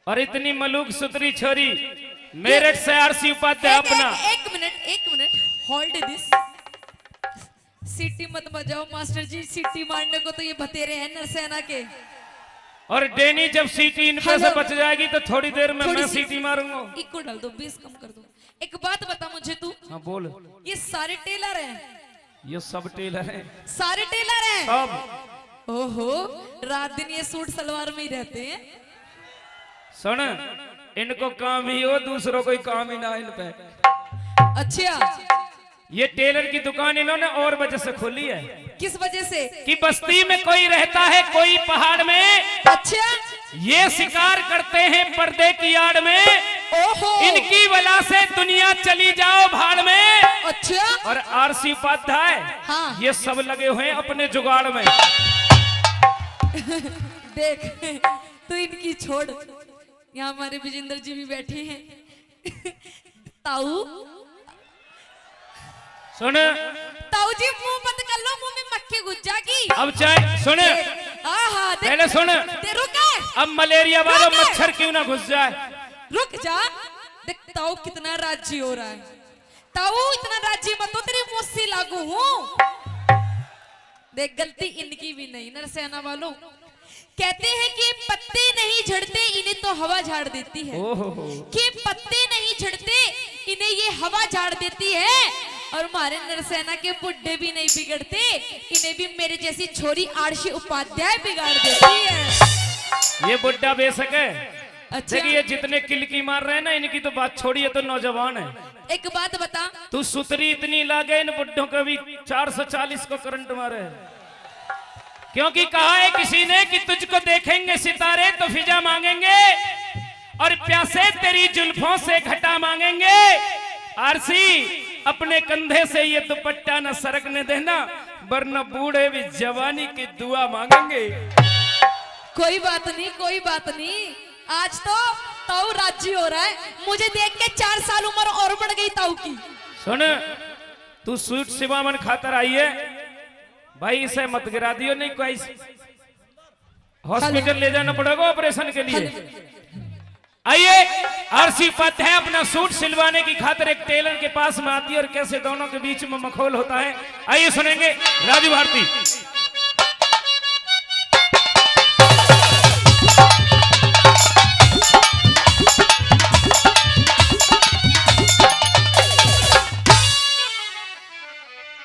और इतनी मलूक सुतरी छोरी मेरठ से आरसी उपाध्याय अपना। एक मिनट होल्ड दिस। सीटी मत बजाओ मास्टर जी, सीटी मारने को तो ये बतेरे हैं नरसेना के। और डेनी जब सीटी इन पे से बच जाएगी तो थोड़ी देर में मैं सीटी मारूंगा। इक्को डाल दो, 20 कम कर दो। एक बात बता मुझे तू। हाँ बोल। ये सारे टेलर हैं? ये सब टेलर हैं। सारे टेलर हैं सब। ओहो, रात दिन ये सूट सलवार में ही रहते हैं। सुन, इनको काम ही हो, दूसरों कोई काम ही ना इन पे। अच्छा, ये टेलर की दुकान इन्होंने और वजह से खोली है। किस वजह से? कि बस्ती में कोई रहता है, कोई पहाड़ में। अच्छा, ये शिकार करते हैं पर्दे की आड़ में। ओहो, इनकी वजह से दुनिया चली जाओ भाड़ में। अच्छा, और आरसी उपाध्याय हाँ, ये सब लगे हुए हैं अपने जुगाड़ में। देख तो इनकी छोड़, यहाँ हमारे विजेंद्र जी भी बैठे हैं। ताऊ सुन, ताऊ जी मुंह बंद कर लो, मुंह में मक्खी घुस जाएगी। अब चाहे सुन, पहले सुन, अब मलेरिया वाला मच्छर क्यों ना घुस जाए। रुक जा, देख ताऊ कितना राज्य हो रहा है। ताऊ इतना राज्य मत हो, तेरी मुझसे लागू हूँ। देख गलती इनकी भी नहीं, नरसेना वालों। कहते हैं कि पत्ते नहीं झड़ते, इन्हें तो हवा झाड़ देती है। कि पत्ते नहीं झड़ते, इन्हें ये हवा झाड़ देती है। और हमारे नरसेना के बुड्ढे भी नहीं बिगड़ते, इन्हें भी मेरे जैसी छोरी आरसी उपाध्याय बिगाड़ देती है। ये बुड्ढा बेशक है। अच्छा, ये जितने किलकी मार रहे हैं ना, इनकी तो बात छोड़िए, तो नौजवान है। एक बात बता, तू सुतरी इतनी लागे इन बुड्ढों को भी 440 को करंट मारे। क्योंकि कहा है किसी ने कि तुझको देखेंगे सितारे तो फिजा मांगेंगे, और प्यासे तेरी जुल्फों से घटा मांगेंगे। आरसी अपने कंधे से ये दुपट्टा न सरकने देना, वरना बूढ़े भी जवानी की दुआ मांगेंगे। कोई बात नहीं, कोई बात नहीं। आज तो ताऊ राज्य हो रहा है। मुझे देख के 4 साल उम्र और बढ़ गई ताऊ की। सुन, तू स्वीट सिवामन खातर आई है भाई, इसे मत गिरा दियो, नहीं कोई हॉस्पिटल ले जाना पड़ेगा ऑपरेशन के लिए। आइए, आरसी उपाध्याय अपना सूट सिलवाने की खातिर एक टेलर के पास में आती है, और कैसे दोनों के बीच में मखौल होता है, आइए सुनेंगे राजू भारती।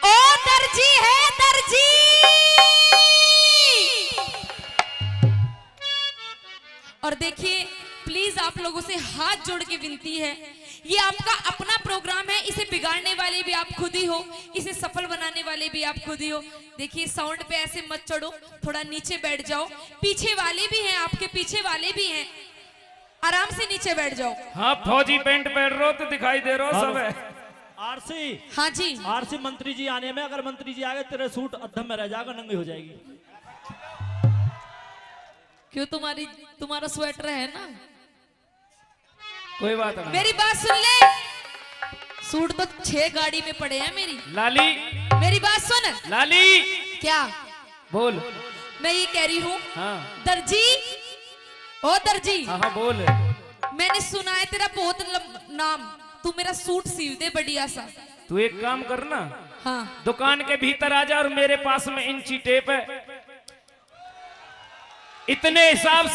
ओ दर्जी है, दर्जी। और देखिए, प्लीज आप लोगों से हाथ जोड़ के विनती है, ये आपका अपना प्रोग्राम है, इसे बिगाड़ने वाले भी आप खुद ही हो, इसे सफल बनाने वाले भी आप खुद ही हो। देखिए, साउंड पे ऐसे मत चढ़ो, थोड़ा नीचे बैठ जाओ। पीछे वाले भी हैं, आपके पीछे वाले भी हैं, आराम से नीचे बैठ जाओ। हाँ, फौजी पेंट पहन रहे हो तो दिखाई दे रहा हो सब है। आरसी, हाँ जी, आरसी मंत्री जी आने में, अगर मंत्री जी आ गए तेरे सूट अद्धम में रह जाएगा, नंगी हो जाएगी। क्यों, तुम्हारा स्वेटर है ना? कोई बात नहीं, मेरी बात सुन ले। सूट तो 6 गाड़ी में पड़े हैं मेरी। लाली, मेरी बात सुन। लाली, क्या बोल। मैं ये कह रही हूँ, हाँ, दर्जी, ओ दर्जी, हाँ बोल। मैंने सुना है तेरा बहुत नाम, तू मेरा सूट सील दे बढ़िया सा। तू एक काम करना, हाँ, दुकान के भीतर आ जा, और मेरे पास में इंची टेप है, इतने हिसाब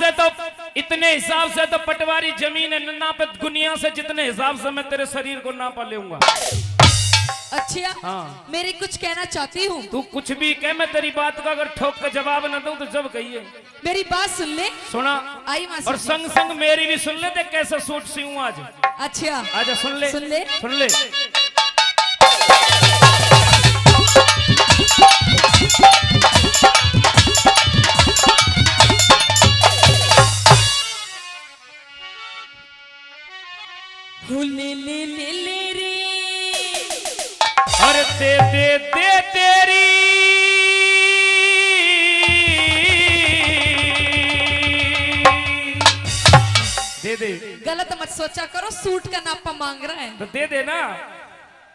से तो पटवारी जमीन नाप गुनिया से, जितने हिसाब से मैं तेरे शरीर को नापा लेऊंगा। अच्छा, हाँ, मेरी कुछ कहना चाहती हूँ। तू कुछ भी कह, मैं तेरी बात का अगर ठोक का जवाब न दूं तो जब कहिए। मेरी बात सुन ले। सुना, आई मासी और संग संग मेरी भी सुन ले, देख कैसे सूट सीऊं आज। अच्छा, आजा सुन ले, सुन ले, सुन ले। ले ले ले ले रे, अरे दे दे दे तेरी दे दे। गलत मत सोचा करो, सूट का नापा मांग रहा है तो दे दे ना।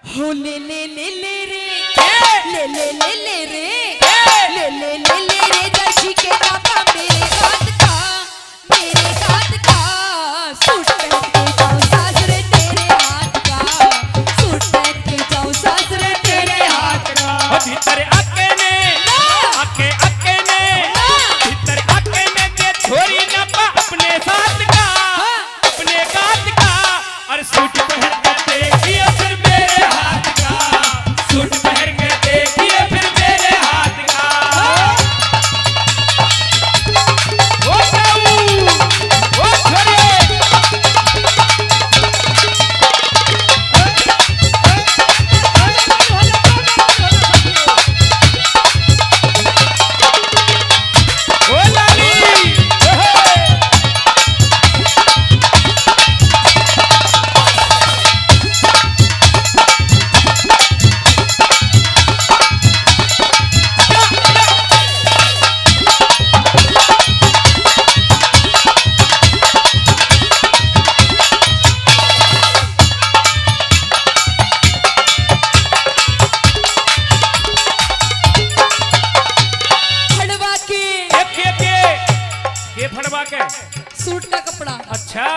हो ले ले ले ले रे, ले ले ले ले रे, ले ले ले ले रे, दर्शी के नापा मेरे हाथ का, मेरे हाथ का। सूट पहन के जाऊं सासरे तेरे हाथ का, सूट पहन के जाऊं सासरे तेरे हाथ का। ओ भीतर आके ने आके आके ने भीतर आके ने के छोरी ना पा अपने साथ का अपने गात का। और सूट पहन के देखिए फिर मेरे हाथ का, सूट पहन के देखिए फिर मेरे हाथ का। ओ जाऊ ओ छोरी ओ लाली ओहे खड़वा के फड़वा के सूट का कपड़ा। अच्छा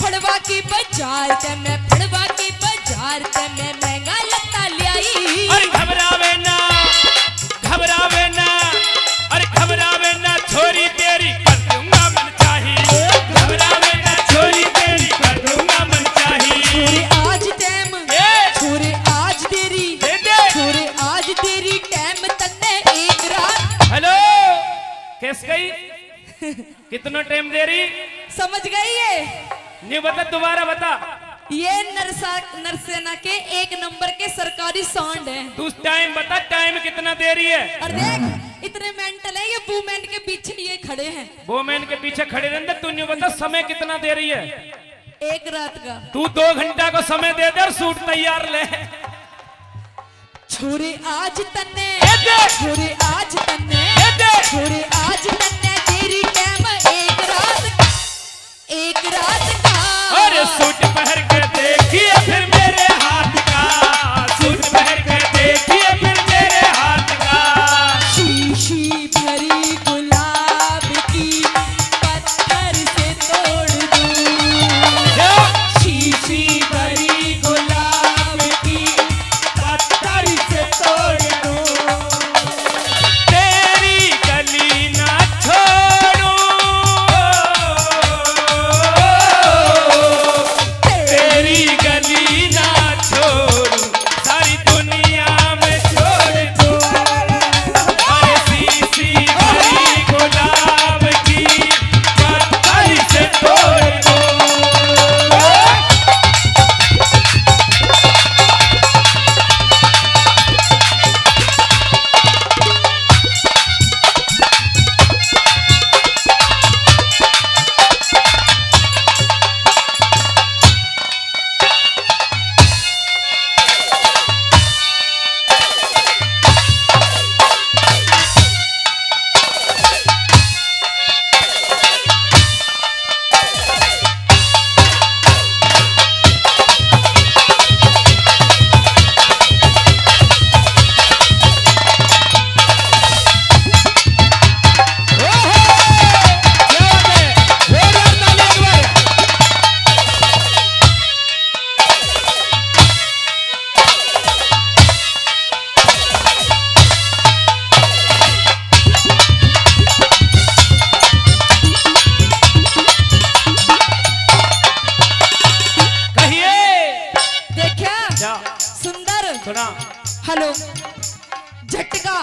फड़वा की बाजार ते मैं, फड़वा की बाजार ते मैं महंगा लत्ता ल्याई। अरे घबरावे ना अरे घबरावे ना छोरी तेरी कर दूंगा मन चाही, घबरावे ना छोरी तेरी कर दूंगा मन चाही। छोरे आज टाइम, ए! छोरे आज देरी, दे दे छोरे आज देरी टाइम तन्ने एक रात। हेलो कैस गई कितना टाइम दे रही समझ गई ये? नहीं बता दोबारा बता। ये नरसेना के एक नंबर के सरकारी सांड है। तू टाइम बता टाइम कितना दे रही है। और देख इतने मेंटल है ये वुमेन के पीछे ये खड़े हैं। वो मैन के पीछे खड़े रहते तू नहीं बता समय कितना दे रही है। एक रात का। तू 2 घंटा को समय दे दे और सूट तैयार ले। छोरे आज तन्ने, ए दे! छोरे आज तन्ने, ए दे! छोरे आज तन्ने तेरी टाइम एक रात का। और सूट पहन के देखिए फिर मेरे हाथ का, सूट पहन के देखिए फिर मेरे हाथ का। शीशी भरी गुलाब की पत्थर से तोड़ दूं, शीशी भरी गुलाब की पत्थर से तोड़ दूं, तेरी गली ना छोड़ूं, तेरी गली ना छोड़ूं, सारी दुनिया में छोड़ दूं। अरे शीशी भरी गुलाब की पत्थर से तोड़ दूं। सुना हेलो झटका।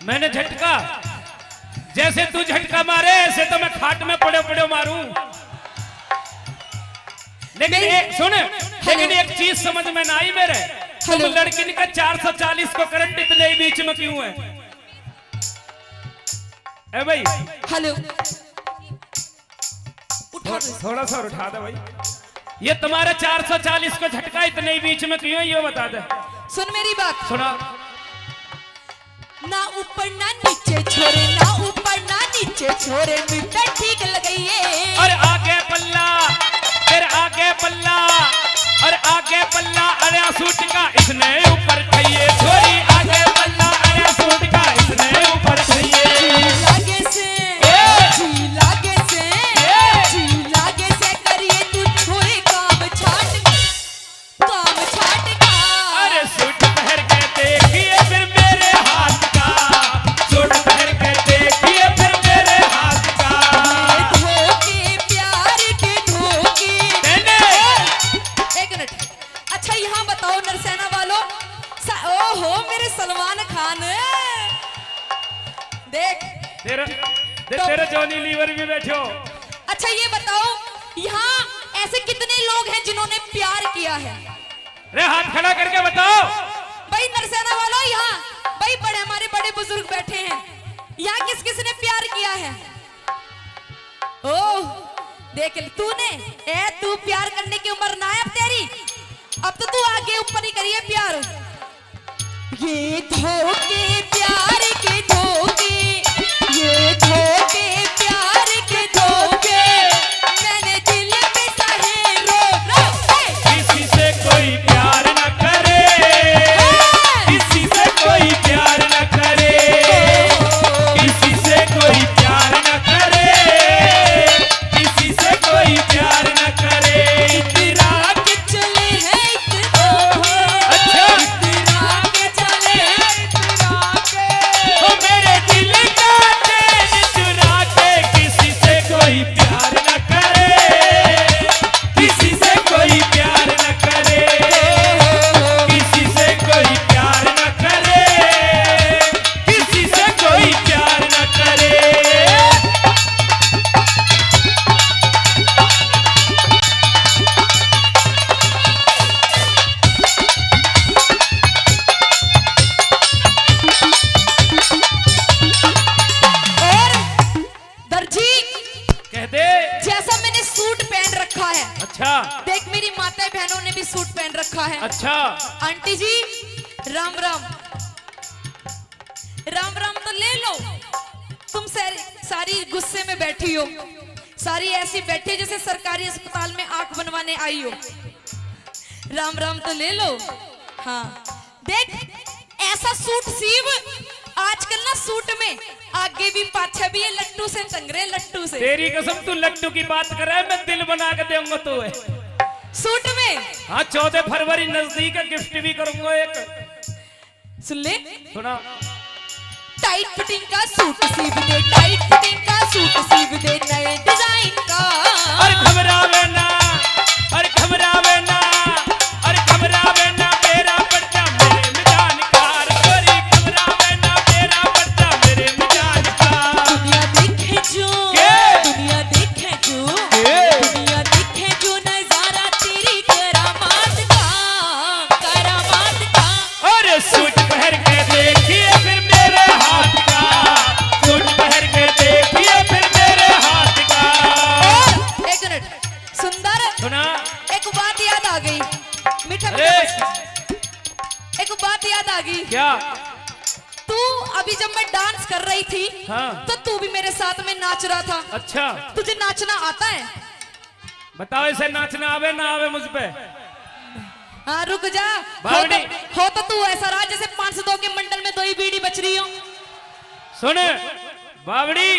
मैंने झटका, जैसे तू झटका मारे ऐसे तो मैं खाट में पड़े पड़े मारूं। लेकिन सुन, लेकिन एक चीज समझ में ना आई मेरे, तुम लड़की का 440 को करंट इतने ही बीच में क्यों है? ए भाई हेलो, थोड़ा सा उठा दे भाई। ये तुम्हारे 440 को झटका इतने ही बीच में क्यों है ये बता दे। सुन मेरी बात, सुना। ना ऊपर ना नीचे छोरे, ना ऊपर ना नीचे छोरे, मिट्टा ठीक लगई है। और आगे पल्ला, फिर आगे पल्ला, और आगे पल्ला अरे सूट का इसने ऊपर खाइए छोरी, आगे पल्ला अरे सूट का इसने ऊपर खाइए। लागे से, जी लागे से, जी लागे तेरे जॉनी लीवर भी बैठो। अच्छा ये बताओ, यहाँ ऐसे कितने लोग हैं जिन्होंने प्यार किया है? अरे हाथ खड़ा करके बताओ। भाई नरसेना वालों, यहाँ भाई बड़े हमारे बड़े बुजुर्ग बैठे हैं, यहाँ किस किस ने प्यार किया है? ओह देख तूने, तू प्यार करने की उम्र ना है अब तेरी, अब तो तू आगे ऊपर ही करिए प्यार। ये धोखे प्यार के धोखे, ये धोखे प्यार के धोखे, मैंने दिल में सहे रो रो। किसी से कोई प्यार न करे, किसी से कोई प्यार न करे, किसी से कोई प्यार न करे, किसी से कोई प्यार न करे। इतरा के चले हैं इतरा, अच्छा इतरा के चले हैं इतरा के। ओ मेरे दिल का चैन चुरा के, किसी से कोई प्यार न करे, किसी से कोई प्यार न करे, किसी से कोई प्यार न करे, किसी से कोई प्यार न करे। और दर्जी, कह दे। जैसा मैंने सूट पहन रखा है, अच्छा देख मेरी माता बहनों ने भी सूट पहन रखा है। अच्छा। आंटी जी राम राम, राम राम तो ले लो। तुम सारी गुस्से में बैठी हो, सारी ऐसी बैठी जैसे सरकारी अस्पताल में आंख बनवाने आई हो। राम राम तो ले लो। हाँ देख, ऐसा सूट सीव, आजकल ना सूट में आगे भी पाछा भी है, लट्टू से टंग रहे, लट्टू से। तेरी कसम, तू लट्टू की बात कर रहा है, मैं दिल बना के दूंगा तू है। सूट में हाँ 14 फरवरी नजदीक है, गिफ्ट भी करूंगा एक। सुन ले, सुना। टाइट फिटिंग का सूट सीव दे, टाइट फिटिंग का सूट सीव दे, नए डिजाइन का। और घबरावे ना, और घबरावे ना, और घबरावे ना, मेरा पर्चा मेरे मिजान का। गोरी घबरावे ना, मेरा पर्चा मेरे मिजान का। दुनिया देखे जो, के? दुनिया देखे जो, के? दुनिया देखे जो नजारा तेरी करामात का, करामात का। और सूट पहन के देखिए फिर मेरे हाथ का, सूट पहन के देखिए फिर मेरे हाथ का। और एक मिनट सुंदर, सुना। एक बात याद आ गई, मीठा अरे एक बात याद आ गई। क्या? तू अभी जब मैं डांस कर रही थी, हाँ। तो तू भी मेरे साथ में नाच रहा था। अच्छा तुझे नाचना आता है? बताओ, इसे नाचना आवे ना आवे मुझ पे? हाँ रुक जा, बावड़ी। हो तो तू ऐसा रहा जैसे 502 के मंडल में 2 ही बीड़ी बच रही हो। सुन बावड़ी,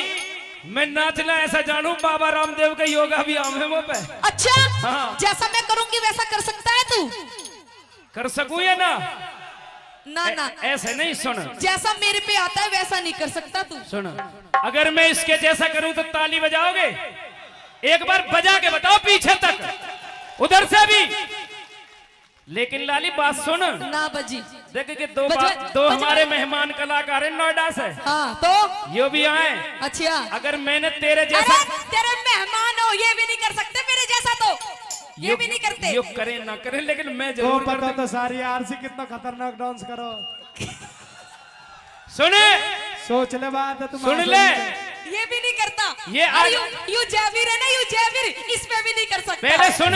मैं नाचना ऐसा जानू, बाबा रामदेव का योगा भी आम है मुझ पे। अच्छा हाँ। जैसा मैं करूंगी वैसा कर सकता है तू? कर सकूं या ना? ना ना, ऐसे नहीं। सुन जैसा मेरे पे आता है वैसा नहीं कर सकता तू। सुन, अगर मैं इसके जैसा करूं तो ताली बजाओगे? एक बार बजा के बताओ पीछे तक, उधर से भी। लेकिन लाली बात सुन, ना बजी। देख के दो बजवा- हमारे मेहमान कलाकार हैं नोएडा से, हाँ तो यो भी आए। अच्छा, अगर मैंने तेरे जैसा, अरे तेरे मेहमान हो, ये भी नहीं कर सकते मेरे जैसा, तो ये भी नहीं करते। यो करें ना करें, लेकिन मैं तो जरूर पता कर तो सारी आरसी कितना खतरनाक डांस करो। सुने, सोच ले बात है तुम। सुन ले, ये भी नहीं करता। ये आज- यू जैवीर है ना, यू जैवीर, इसमें भी नहीं कर सकता। पहले सुन,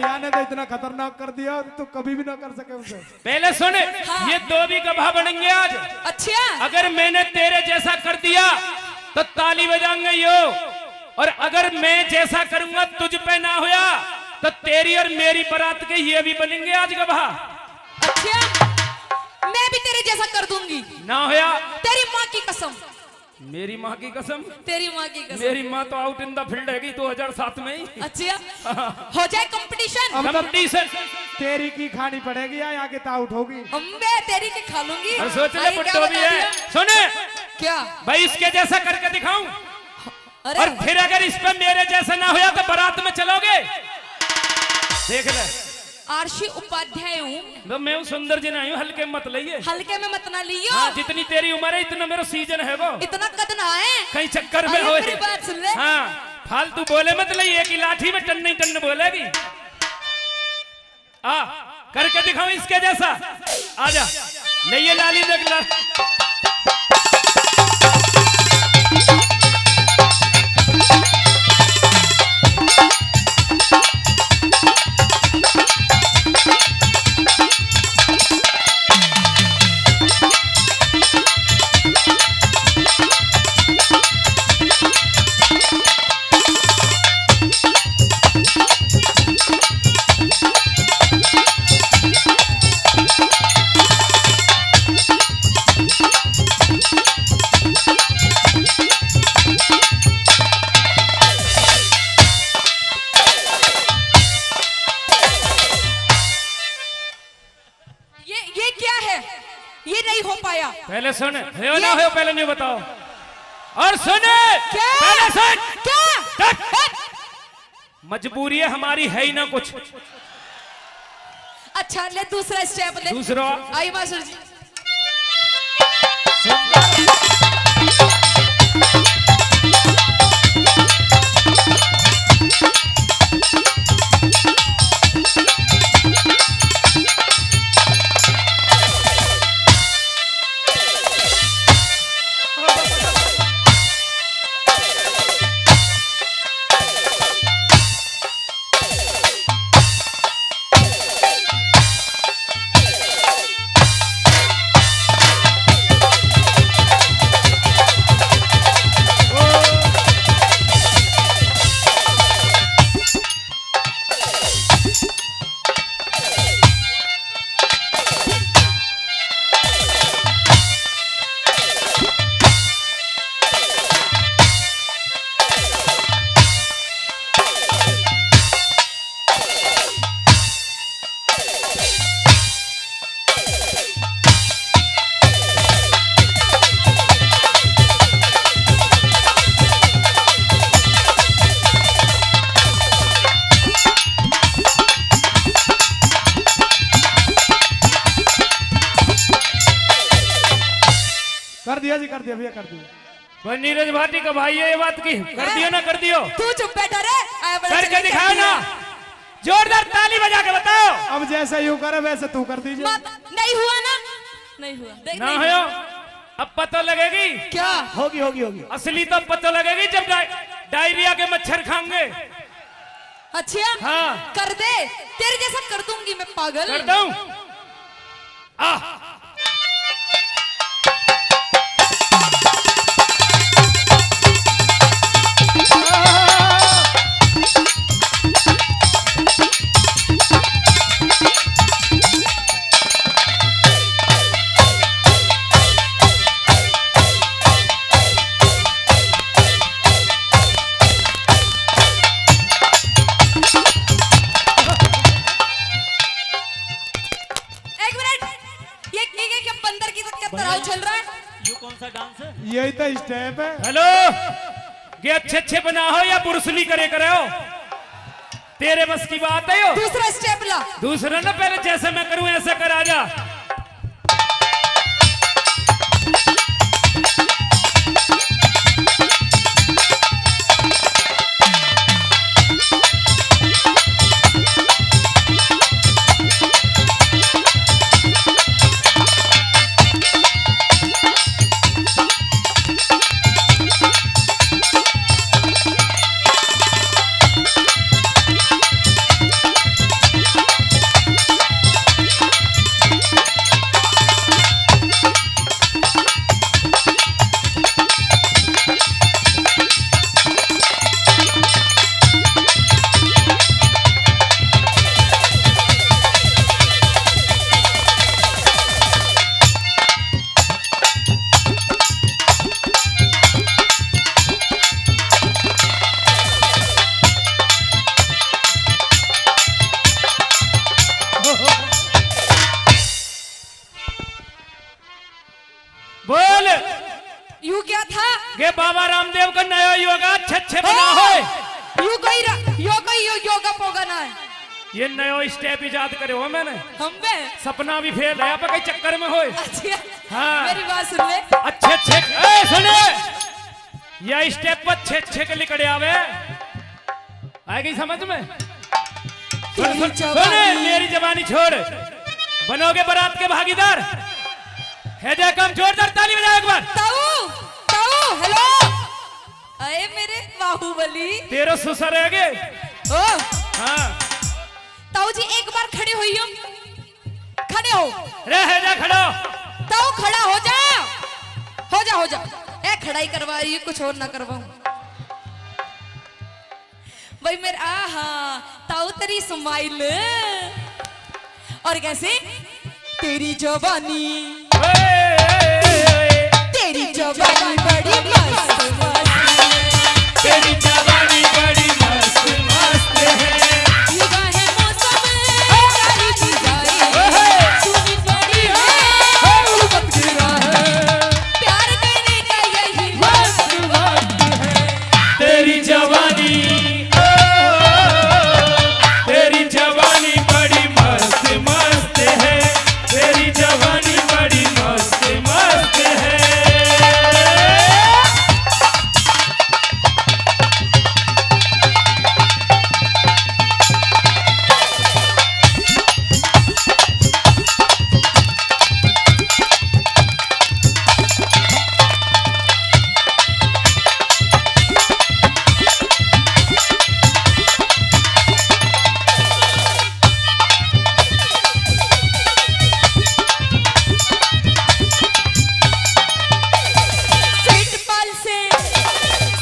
याने तो इतना खतरनाक कर दिया तो कभी भी ना कर सके उसे। पहले सुन। हाँ। ये दो भी गवाह बनेंगे आज। अच्छा अगर मैंने तेरे जैसा कर दिया तो ताली बजाएंगे यो, और अगर मैं जैसा करूंगा तुझ पे ना हुआ तो तेरी और मेरी बारात के ये भी बनेंगे आज गवाह। अच्छा, मैं भी तेरे जैसा कर दूंगी, ना होया, तेरी माँ की कसम, मेरी माँ की कसम। तेरी माँ की कसम। मेरी माँ तो आउट इन द फील्ड हैगी 2007 में ही। अच्छा हो जाए कंपटीशन, अब कंपटीशन। तेरी की खानी पड़ेगी या आगे तो आउट होगी। मैं तेरी की खा लूंगी। और सोच ले अरे क्या बुड्ढो भी बता है। दिया? सुने क्या? भाई, इसके जैसा करके दिखाऊं, अरे और फिर अगर इस पे मेरे जैसा ना हुआ तो बारात में चलोगे? देख ले, आरशी उपाध्याय हूँ। तो मैं हूँ सुंदर जी नहीं हूँ, हल्के मत लइए। हल्के में मत ना लियो। हाँ, जितनी तेरी उम्र है इतना मेरा सीजन है वो। इतना कद ना है। कहीं चक्कर में अरे हो। मेरी बात सुन ले। हाँ, फालतू बोले मत लइए कि लाठी में टन नहीं टन बोलेगी। आ करके दिखाओ इसके जैसा। आजा लइए लाली देख ला। ये क्या है? ये नहीं हो पाया। पहले सुन, हो ना हो पहले नहीं बताओ। और सुने क्या? पहले सुन। क्या? मजबूरी है हमारी, है ही ना कुछ। अच्छा ले दूसरा स्टेप ले। दूसरा आई मास्टर जी। कर दिया जी, कर दिया भैया, कर दिया। भाई नीरज भाटी का भाई है ये बात की। कर दियो ना कर दियो। तू चुप बैठा रे। करके दिखाओ ना, जोरदार ताली बजा के बताओ। अब जैसा यूं करे वैसे तू कर दीजिए। नहीं हुआ ना? नहीं हुआ। देख ना नहीं हो हुआ। अब पता लगेगी। क्या? होगी होगी होगी। असली तो पता लगेगी जब डायरिया के मच्छर खाएंगे। अच्छा हाँ। कर दे, तेरे जैसा कर दूंगी मैं पागल। कर दूं? आ चल रहा है। ये कौन सा डांस है? यही तो स्टेप है। हेलो, ये अच्छे अच्छे बना हो या पुरुषली करे करे हो? तेरे बस की बात है यो? दूसरा स्टेप ला। दूसरा ना, पहले जैसे मैं करूं ऐसा कर। आजा। बोल। यू क्या था? ये बाबा रामदेव का नया योगा अच्छे अच्छे बना हो। यू कोई योगा पोगा ना है। ये नयो स्टेप इजाद करे हो मैंने। हम पे सपना भी फेल है आप कई चक्कर में होए। अच्छा हाँ। मेरी बात सुन ले। अच्छे अच्छे ए सुने यह स्टेप पर छे छे के लिकड़े आवे आएगी समझ में। सुने मेरी जवानी छोड़ बनोगे बारात के भागीदार है जा कम जोरदार ताली बजाओ एक बार। ताऊ ताऊ हेलो अरे मेरे बाहुबली तेरे सुसर है गे। ओ हाँ ताऊ जी एक बार खड़े होइयो खड़े हो रह जा खड़ो ताऊ खड़ा हो जा हो जा हो जा ए खड़ाई करवा रही है कुछ और ना करवाऊं भाई मेरे आहा ताऊ तेरी स्माइल और कैसे तेरी जवानी तेरी जवानी बड़ी मस्त मस्त तेरी जवानी बड़ी मस्त मस्त है ये गाहे मौसम सारी चीज़ें सुनी पड़ी है उल्फत गिरा है प्यार करने का यही मस्त वक्त है तेरी जवानी तेरी जवानी बड़ी मस्त मस्त है तेरी जवानी बड़ी मस्त मस्त है।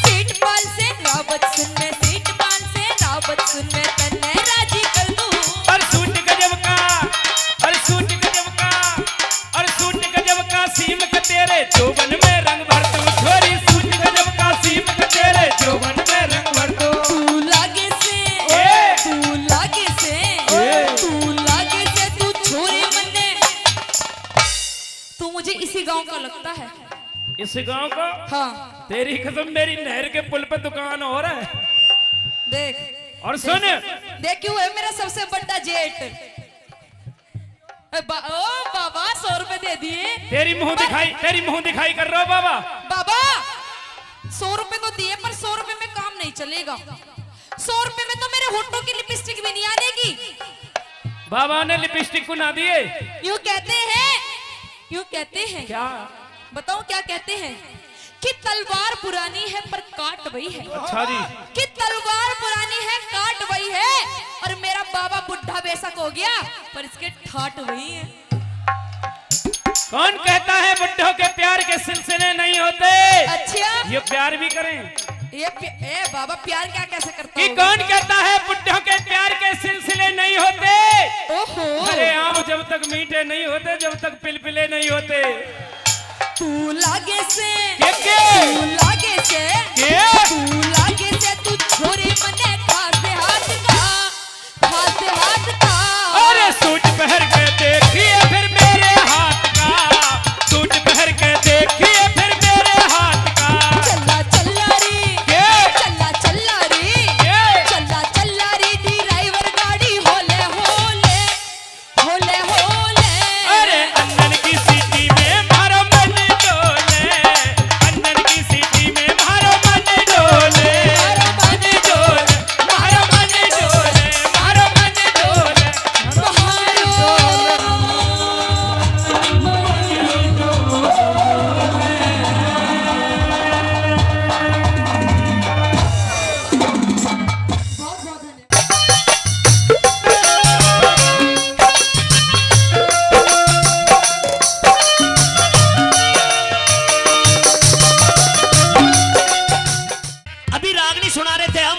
सीट पाल से रावत सुन में सीट पाल से रावत सुन में तन्ने राजी कर दूं और सूट गजब का और सूट गजब का और सूट गजब का सीम के तेरे चौबन में रंग भर दूं छोरी सूट गजब का सीम के तेरे चौबन में रंग भर दूं। तू लागे से तू छोरे मन्ने तू मुझे इसी गांव का लगता है। इस गांव को हाँ तेरी कसम मेरी नहर के पुल पे दुकान हो रहा है। देख और सुन देख क्यों है मेरा सबसे बड़ा जेट ओ बाबा 100 रुपए दे दिए तेरी मुंह दिखाई कर रहा हो बाबा। बाबा 100 रुपए तो दिए पर 100 रुपए में काम नहीं चलेगा 100 रुपए में तो मेरे होठों की लिपस्टिक भी नहीं आनेगी। बाबा ने लिपस्टिक को ना दिए यूं कहते हैं क्या बताऊं क्या कहते हैं कि तलवार पुरानी है पर काट वही है। अच्छा जी कि तलवार पुरानी है काट वही है और मेरा बाबा बुढ़ा बेशक हो गया पर इसके ठाट वही है। कौन कहता है बुड्ढों के प्यार के सिलसिले नहीं होते। अच्छा ये प्यार भी करें ए बाबा प्यार क्या कैसे करता कि होगा? कौन कहता है बुड्ढों के प्यार के सिलसिले नहीं होते। ओहो अरे आम जब तक मीठे नहीं होते जब तक पिलपिले नहीं होते। तू लागे से के? तू लागे से के? तू लागे से तू छोरे मने खासे हाथ का अरे सूट पहन के देखिए फिर मेरे हाथ का सूट पहन के देखिए फिर मेरे हाथ का। चल्ला रे के? चल्ला रे के? चल्ला रे ड्राइवर गाड़ी होले होले होले होले अरे अंदर की सीटी में मारो मन डोले अंदर की सीटी में मारो मन डोले मन डोले मारो मन डोले मारो मन डोले। अभी रागनी सुना रहे थे हम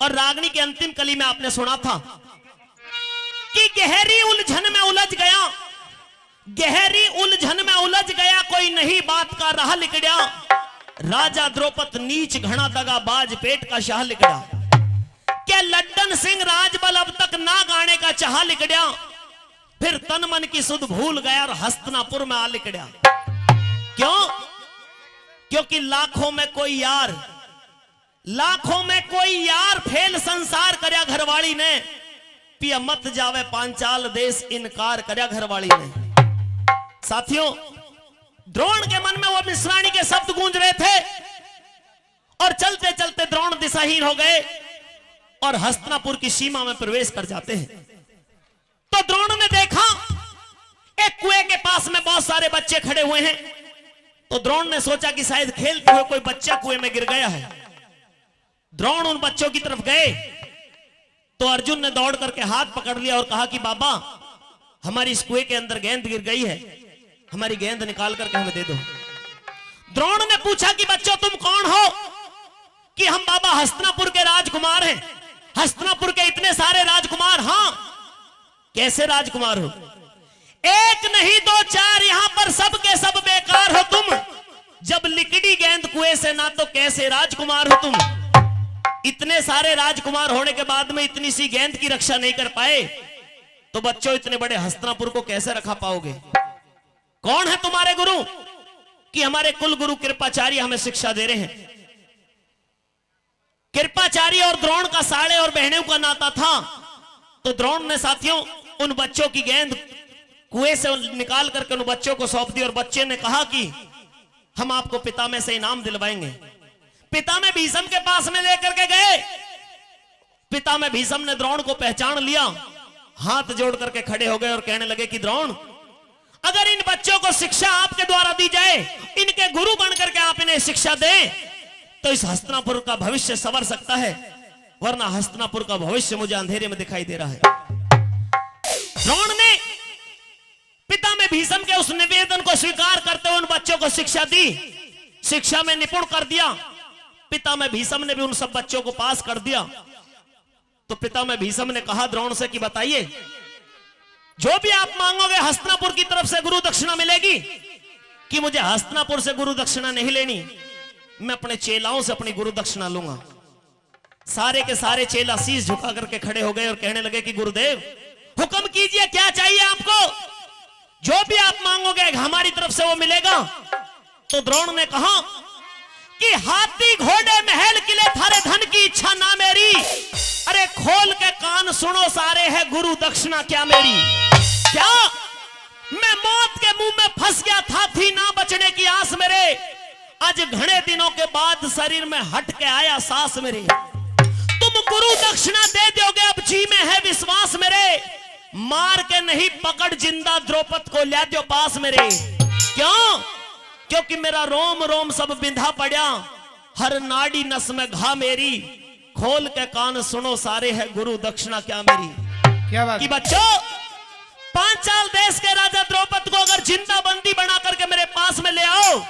और रागनी के अंतिम कली में आपने सुना था कि गहरी उलझन में उलझ गया गहरी उलझन में उलझ गया कोई नहीं बात का राह लिकड़ा राजा द्रौपद नीच घना दगा बाज पेट का शाह लिकड़ा क्या लड्डन सिंह राजबल अब तक ना गाने का चाह लिकड़ा फिर तन मन की सुध भूल गया और हस्तिनापुर में आ लिकड़ा। क्यों? क्योंकि लाखों में कोई यार फेल संसार करया घरवाली ने पिया मत जावे पांचाल देश, इनकार करया घरवाली ने। साथियों, द्रोण के मन में वो मिश्राणी के शब्द गूंज रहे थे और चलते चलते द्रोण दिशाहीन हो गए और हस्तिनापुर की सीमा में प्रवेश कर जाते हैं। तो द्रोण ने देखा एक कुएं के पास में बहुत सारे बच्चे खड़े हुए हैं। तो द्रोण ने सोचा कि शायद खेलते हुए कोई बच्चा कुएं में गिर गया है। द्रोण उन बच्चों की तरफ गए तो अर्जुन ने दौड़ करके हाथ पकड़ लिया और कहा कि बाबा, हमारी इस कुएं के अंदर गेंद गिर गई है, हमारी गेंद निकाल करके हमें दे दो। द्रोण ने पूछा कि बच्चों तुम कौन हो? कि हम बाबा हस्तिनापुर के राजकुमार हैं। हस्तिनापुर के इतने सारे राजकुमार? हां। कैसे राजकुमार हो? एक नहीं दो चार, यहां पर सब के सब बेकार हो तुम। जब लिकड़ी गेंद कुएं से ना तो कैसे राजकुमार हो तुम? इतने सारे राजकुमार होने के बाद में इतनी सी गेंद की रक्षा नहीं कर पाए तो बच्चों इतने बड़े हस्तिनापुर को कैसे रखा पाओगे? कौन है तुम्हारे गुरु? कि हमारे कुल गुरु कृपाचार्य हमें शिक्षा दे रहे हैं। कृपाचार्य और द्रोण का साड़े और बहनों का नाता था। तो द्रोण ने साथियों उन बच्चों की गेंद कुएं से निकाल करके उन बच्चों को सौंप दी और बच्चे ने कहा कि हम आपको पिता में से इनाम दिलवाएंगे। पिता में भीष्म के पास में लेकर के गए। पिता में भीष्म ने द्रोण को पहचान लिया, हाथ जोड़ करके खड़े हो गए और कहने लगे कि द्रोण, अगर इन बच्चों को शिक्षा आपके द्वारा दी जाए, इनके गुरु बन करके आप इन्हें शिक्षा दें तो इस हस्तिनापुर का भविष्य संवर सकता है, वरना हस्तिनापुर का भविष्य मुझे अंधेरे में दिखाई दे रहा है। द्रोण ने पिता में भीष्म के उस निवेदन को स्वीकार करते हुए उन बच्चों को शिक्षा दी, शिक्षा में निपुण कर दिया। पिता में भीष्म ने भी उन सब बच्चों को पास कर दिया। तो पिता में भीष्म ने कहा द्रोण से कि बताइए, जो भी आप मांगोगे हस्तिनापुर की तरफ से गुरु दक्षिणा मिलेगी? कि मुझे हस्तिनापुर से गुरु दक्षिणा नहीं लेनी, मैं अपने चेलाओं से अपनी गुरु दक्षिणा लूंगा। सारे के सारे चेला शीश झुका करके खड़े हो गए और कहने लगे कि गुरुदेव हुक्म कीजिए, क्या चाहिए आपको? जो भी आप मांगोगे हमारी तरफ से वो मिलेगा। तो द्रोण ने कहा कि हाथी घोड़े महल किले थारे धन की इच्छा ना मेरी, अरे खोल के कान सुनो सारे, है गुरु दक्षिणा क्या मेरी? क्या मैं मौत के मुंह में फंस गया था, थी ना बचने की आस मेरे, आज घने दिनों के बाद शरीर में हट के आया सांस मेरे। तुम गुरु दक्षिणा दे दोगे, अब जी में है विश्वास मेरे, मार के नहीं पकड़ जिंदा द्रौपद को ला दो पास मेरे। क्यों? क्योंकि मेरा रोम रोम सब बिंधा पड़ा, हर नाड़ी नस में घा मेरी, खोल के कान सुनो सारे, है गुरु दक्षिणा क्या मेरी? क्या बात? कि बच्चों, पांचाल देश के राजा द्रौपद को अगर जिंदा बंदी बना करके मेरे पास में ले आओ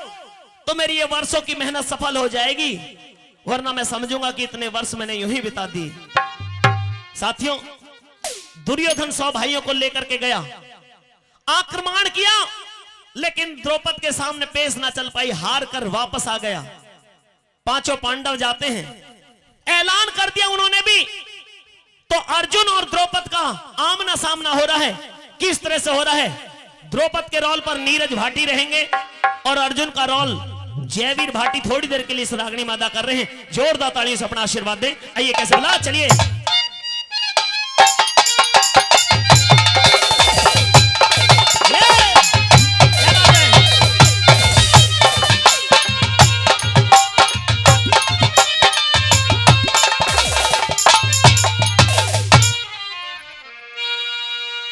तो मेरी ये वर्षों की मेहनत सफल हो जाएगी, वरना मैं समझूंगा कि इतने वर्ष मैंने यूं ही बिता दी। साथियों, दुर्योधन 100 भाइयों को लेकर के गया, आक्रमण किया, लेकिन द्रौपद के सामने पेश ना चल पाई, हार कर वापस आ गया। पांचों पांडव जाते हैं, ऐलान कर दिया उन्होंने भी। तो अर्जुन और द्रौपद का आमना सामना हो रहा है। किस तरह से हो रहा है? द्रौपद के रोल पर नीरज भाटी रहेंगे और अर्जुन का रोल जयवीर भाटी थोड़ी देर के लिए इस रागनी मादा कर रहे हैं। जोरदार तालियों से अपना आशीर्वाद दें। आइए, कैसे बोला? चलिए।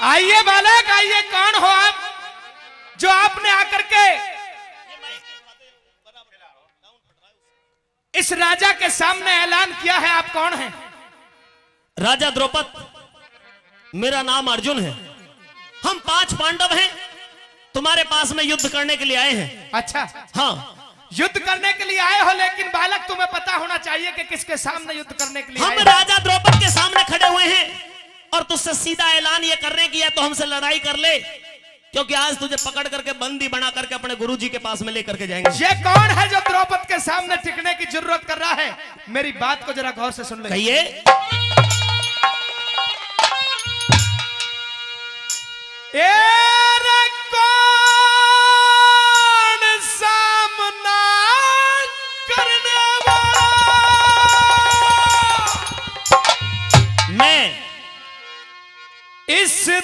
आइए बालक, आइए। कौन हो आप जो आपने आकर के इस राजा के सामने ऐलान किया है? आप कौन हैं? राजा द्रौपद, मेरा नाम अर्जुन है। हम 5 पांडव हैं, तुम्हारे पास में युद्ध करने के लिए आए हैं। अच्छा, हाँ, युद्ध करने के लिए आए हो, लेकिन बालक तुम्हें पता होना चाहिए कि किसके सामने युद्ध करने के लिए हम आए हो। राजा द्रौपद के सामने खड़े हुए हैं और तुझसे सीधा ऐलान ये कर रहे हैं कि या तो हमसे लड़ाई कर ले, क्योंकि आज तुझे पकड़ करके बंदी बना करके अपने गुरुजी के पास में लेकर के जाएंगे। ये कौन है जो द्रौपद के सामने टिकने की जरूरत कर रहा है? मेरी बात को जरा गौर से सुन ले। कहिए। कौन सामना करने वाला? मैं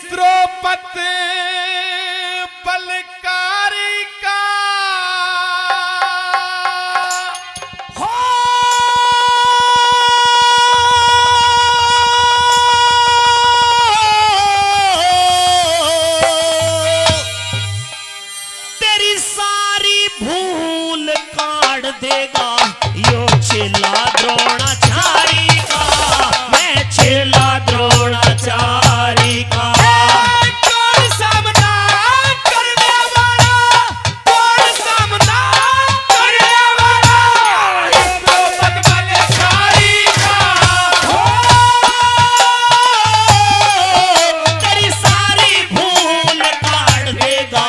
द्रौपदी बलकारी का हो तेरी सारी भूल काट देगा यो चेला द्रोणाचारी का, मैं चेला द्रोणाचारी का। कौन सामना करने वाला, कौन सामना करने वाला, द्रौपदी बलकारी का तेरी सारी भूल काट देगा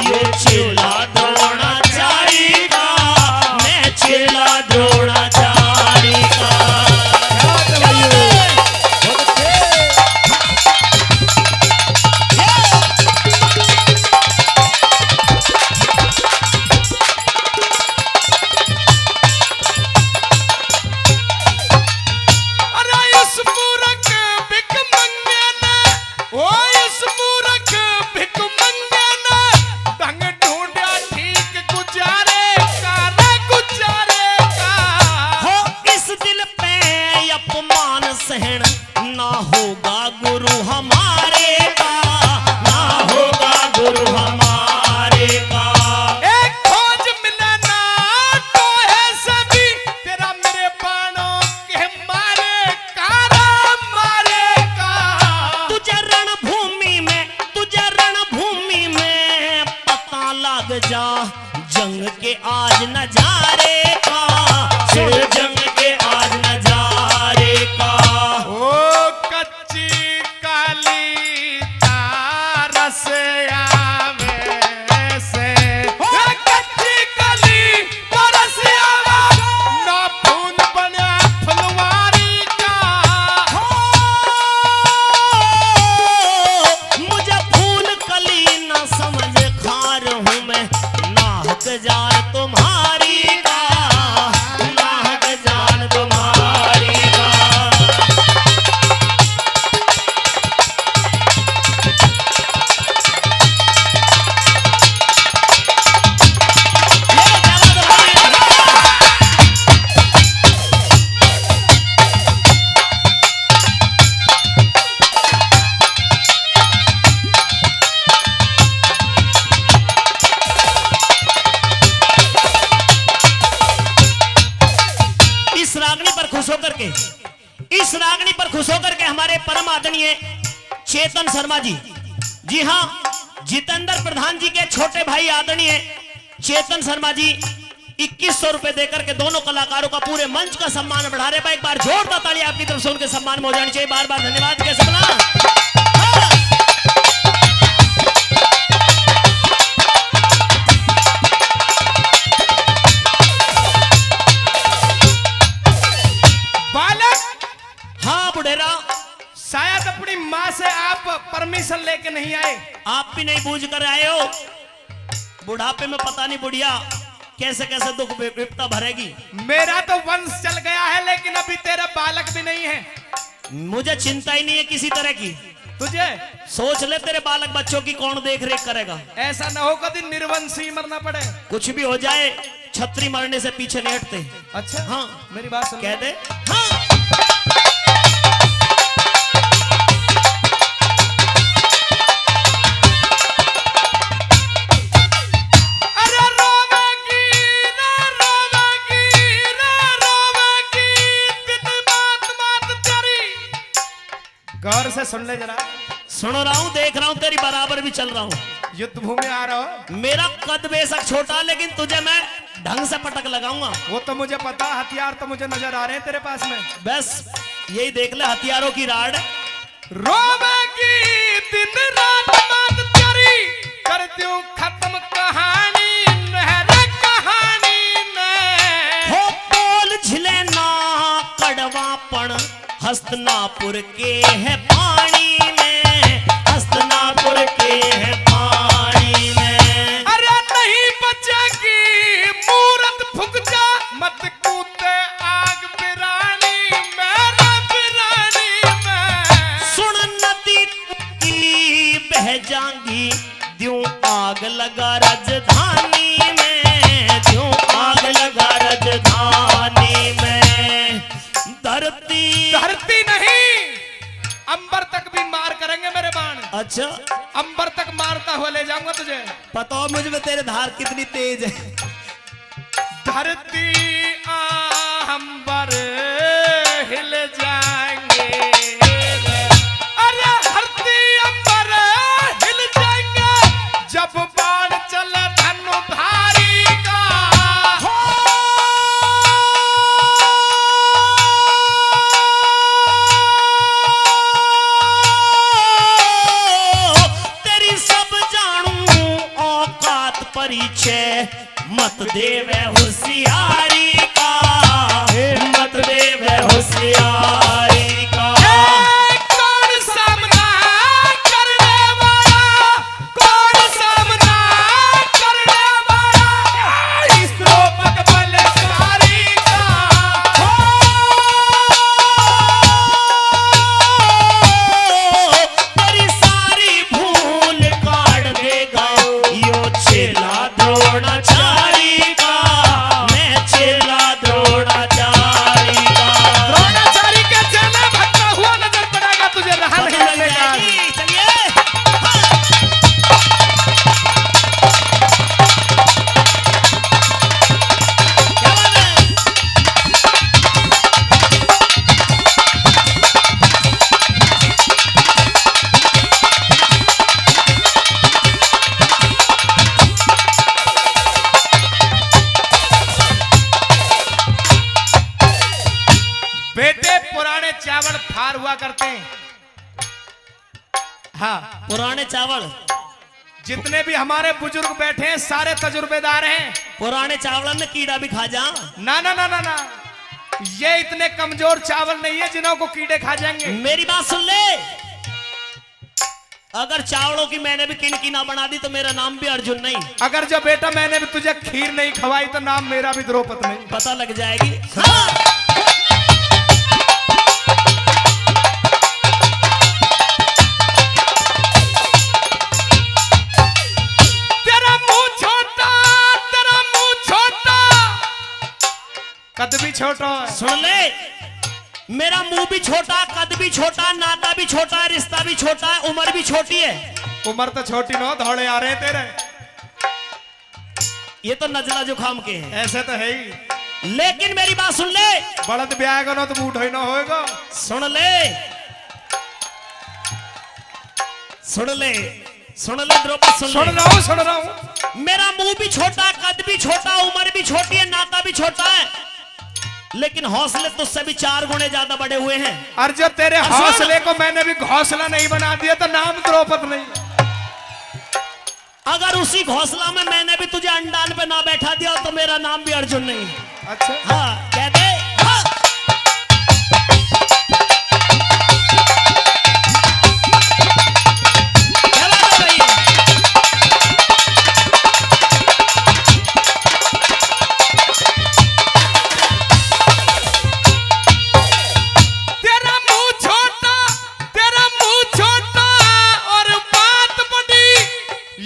ये चेला द्रोणाचारी का, मैं चेला द्रोणाचारी का। अरे इस मूर्ख भिखमंगे ने, ओ इस मूर्ख भिखमंगे ने ढंग ढूंढा ठीक गुजारे का, रे गुजारे का। हो इस दिल पे अपमान सहन ना होगा गुरु हमारे का, ना होगा गुरु हमारे का। एक खोज मिले ना तो है सभी, तेरा मेरे बाणों के मारे का, मारे का। तुझे रणभूमि में पता लग जा जंग के आज नजारे का, सुन जंग के आज नजारे का। ओ कच्ची काली तार से आवे से, कच्ची काली तार से आवे ना खून बने फुलवारी का। मुझे फूल कली न समझ खार हूँ मैं, नाहक जान तुम्हारी का, नाहक जान तुम्हारी का। ये जगत भाई इस रागनी पर खुश होकर के हमारे परम आदरणीय चेतन शर्मा जी हाँ, जितेंद्र प्रधान जी के छोटे भाई आदरणीय चेतन शर्मा जी 2100 रुपए देकर के दोनों कलाकारों का पूरे मंच का सम्मान बढ़ा रहे। एक बार जोरदार ताली आपकी तरफ से उनके सम्मान में हो जानी चाहिए। बार बार धन्यवाद। कैसे बना बालक, हाँ बुढ़ेरा, शायद अपनी माँ से आप परमिशन लेके नहीं आए। आप भी नहीं बूझ कर आए हो। बुढ़ापे में पता नहीं बुढ़िया कैसे कैसे दुख विपदा भरेगी। मेरा तो वंश चल गया है, लेकिन अभी तेरा बालक भी नहीं है। मुझे चिंता ही नहीं है किसी तरह की। तुझे सोच ले तेरे बालक बच्चों की कौन देख रेख करेगा। ऐसा न हो कभी निर्वंशी मरना पड़े। कुछ भी हो जाए छतरी मरने से पीछे नहीं हटते। अच्छा हाँ मेरी बात सुन। कह दे हाँ। अरे रोवेगी ना रोवेगी ना रोवेगी, दिन बात बात तेरी। गौर से सुन ले जरा। सुन रहा हूँ, देख रहा हूँ, तेरी बराबर भी चल रहा हूँ। युद्ध भूमि आ रहा हो। मेरा कद बेशक छोटा, लेकिन तुझे मैं ढंग से पटक लगाऊंगा। वो तो मुझे पता, हथियार तो मुझे नजर आ रहे हैं तेरे पास में। बस यही देख ले हथियारों की राड। रोवेगी दिन रात बात तेरी, कर दूं खत्म कहानी नहर कहानी में। हो बोल झिले ना कड़वापन हस्तनापुर के है पानी में, हस्तनापुर के है पानी में। अरे नहीं बचेगी मूरत फूक जा, मत कूदे आग बिरानी मेरा बिरानी में। सुन नदी की लगा राजधानी में, क्यों आग लगा राजधानी में। धरती नहीं, अंबर तक भी मार करेंगे मेरे बाण। अच्छा, अंबर तक मारता हुआ ले जाऊंगा तुझे। पता हो मुझे तेरे धार कितनी तेज है। धरती अंबर हिल जाएंगे, अरे धरती अंबर हिल जाएंगे जब बाण चले धनुधारी का। तेरी सब जानू औकात परिचय, मत देवे होशियारी का, मत देवे होशियारी का। कौन सामना करने वाला, कौन सामना करने वाला इस द्रौपद बलशाली का। तेरी सारी भूल काट देगा यो चेला द्रोणाचारी का, मैं चेला द्रोणाचारी का। द्रोणाचारी के चेला भटका हुआ नजर पड़ेगा तुझे रहा नहीं मिलेगा। चलिए क्या बात है? बेटे पुराने चावल फार हुआ करते हैं। हाँ, पुराने चावल, जितने भी हमारे बुजुर्ग बैठे हैं सारे तजुर्बेदार हैं। पुराने चावल में कीड़ा भी खा जा। ना ना ना ना ना, ये इतने कमजोर चावल नहीं है जिन्हों को कीड़े खा जाएंगे। मेरी बात सुन ले, अगर चावलों की मैंने भी किनकी ना बना दी तो मेरा नाम भी अर्जुन नहीं। अगर जो बेटा मैंने भी तुझे खीर नहीं खवाई तो नाम मेरा भी द्रौपद नहीं। पता लग जाएगी। हाँ। तेरा मुंह छोटा, तेरा मुंह छोटा, कद भी छोटा है। सुन ले, मेरा मुंह भी छोटा, कद भी छोटा, नाता भी छोटा, रिश्ता भी छोटा है, उम्र भी छोटी है। उम्र तो छोटी न हो, दौड़े आ रहे हैं तेरे। ये तो नजला जुखाम के हैं। ऐसे तो है ही। लेकिन मेरी बात सुन ले, बड़द ब्याह ना तो बूढ़ा ही ना होएगा। सुन ले, सुन ले, सुन ले द्रौपद, सुन रहा हूँ। मेरा मुंह भी छोटा, कद भी छोटा, उम्र भी छोटी है, नाता भी छोटा है, लेकिन हौसले तुझसे भी 4 गुने ज्यादा बड़े हुए हैं। और जो तेरे और सुन। हौसले को मैंने भी घोंसला नहीं बना दिया तो नाम द्रौपद नहीं। अगर उसी घोंसला में मैंने भी तुझे अंडान पे ना बैठा दिया तो मेरा नाम भी अर्जुन नहीं। अच्छा, हाँ, कह दे। हाँ। क्या बात है भाई? तेरा मुंह छोटा, तेरा मुंह छोटा और बात बड़ी,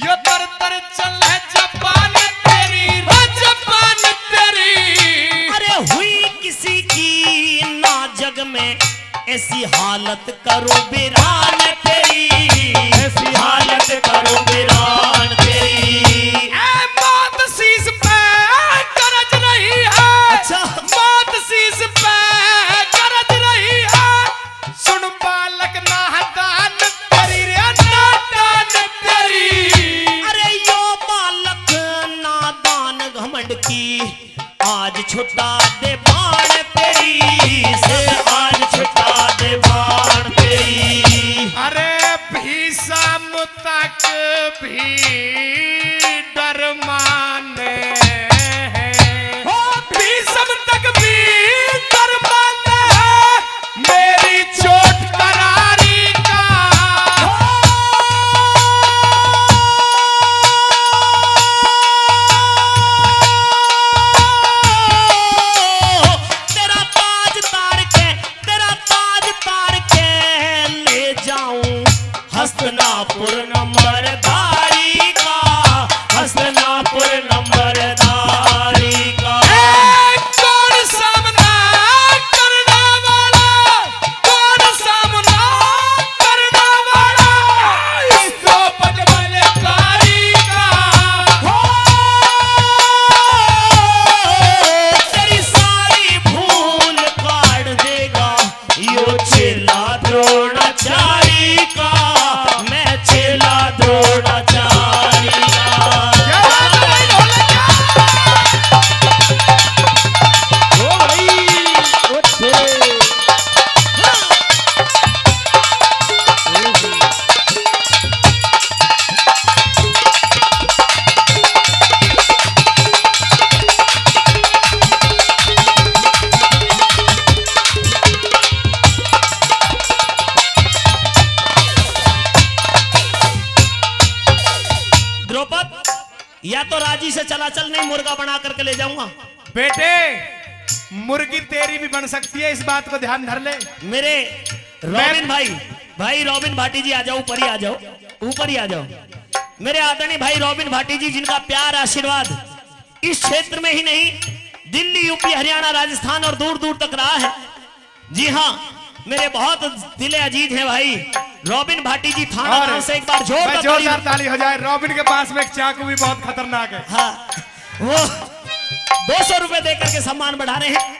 यो तर तर चल है जबान तेरी, जबान तेरी। अरे हुई किसी की ना जग में ऐसी हालत करो बिरान तेरी, ऐसी हालत करो बिरान तेरी। ए मौत शीश पे गरज रही है। अच्छा। मौत शीश पे गरज रही है। सुन बालक नादान तेरी रे, नादान तेरी। अरे यो बालक नादान घमंड की, आज छुटा दे बाण तेरी से, आज छुटा दे बाण तेरी। अरे भीषम तक भी डर माने हैं। भीषम तक भी डर माने हैं मेरी चोट करारी का। तेरा ताज तार के, तेरा ताज तार के ले जाऊं हस्तनापुर नंबरदारी का, चेला द्रोणाचारी का, मैं चेला द्रोणाचारी का। क्या बात है भाई ढोलक का? ओ भाई ओ तेरे द्रौपद, या तो राजी से चला चल, नहीं मुर्गा बना करके ले जाऊंगा। बेटे मुर्गी तेरी भी बन सकती है, इस बात को ध्यान धर ले। मेरे रॉबिन भाई रॉबिन भाटी जी आ जाओ, ऊपर ही आ जाओ, ऊपर ही आ जाओ। मेरे आदरणीय भाई रॉबिन भाटी जी, जिनका प्यार आशीर्वाद इस क्षेत्र में ही नहीं, दिल्ली, यूपी, हरियाणा, राजस्थान और दूर दूर तक रहा है। जी हाँ, मेरे बहुत दिले अजीज हैं भाई रॉबिन भाटी जी। थाना और गांव से एक बार जोरदार ताली हो जाए। रॉबिन के पास में एक चाकू भी बहुत खतरनाक है। हाँ, वो 200 रुपए देकर के सम्मान बढ़ा रहे हैं।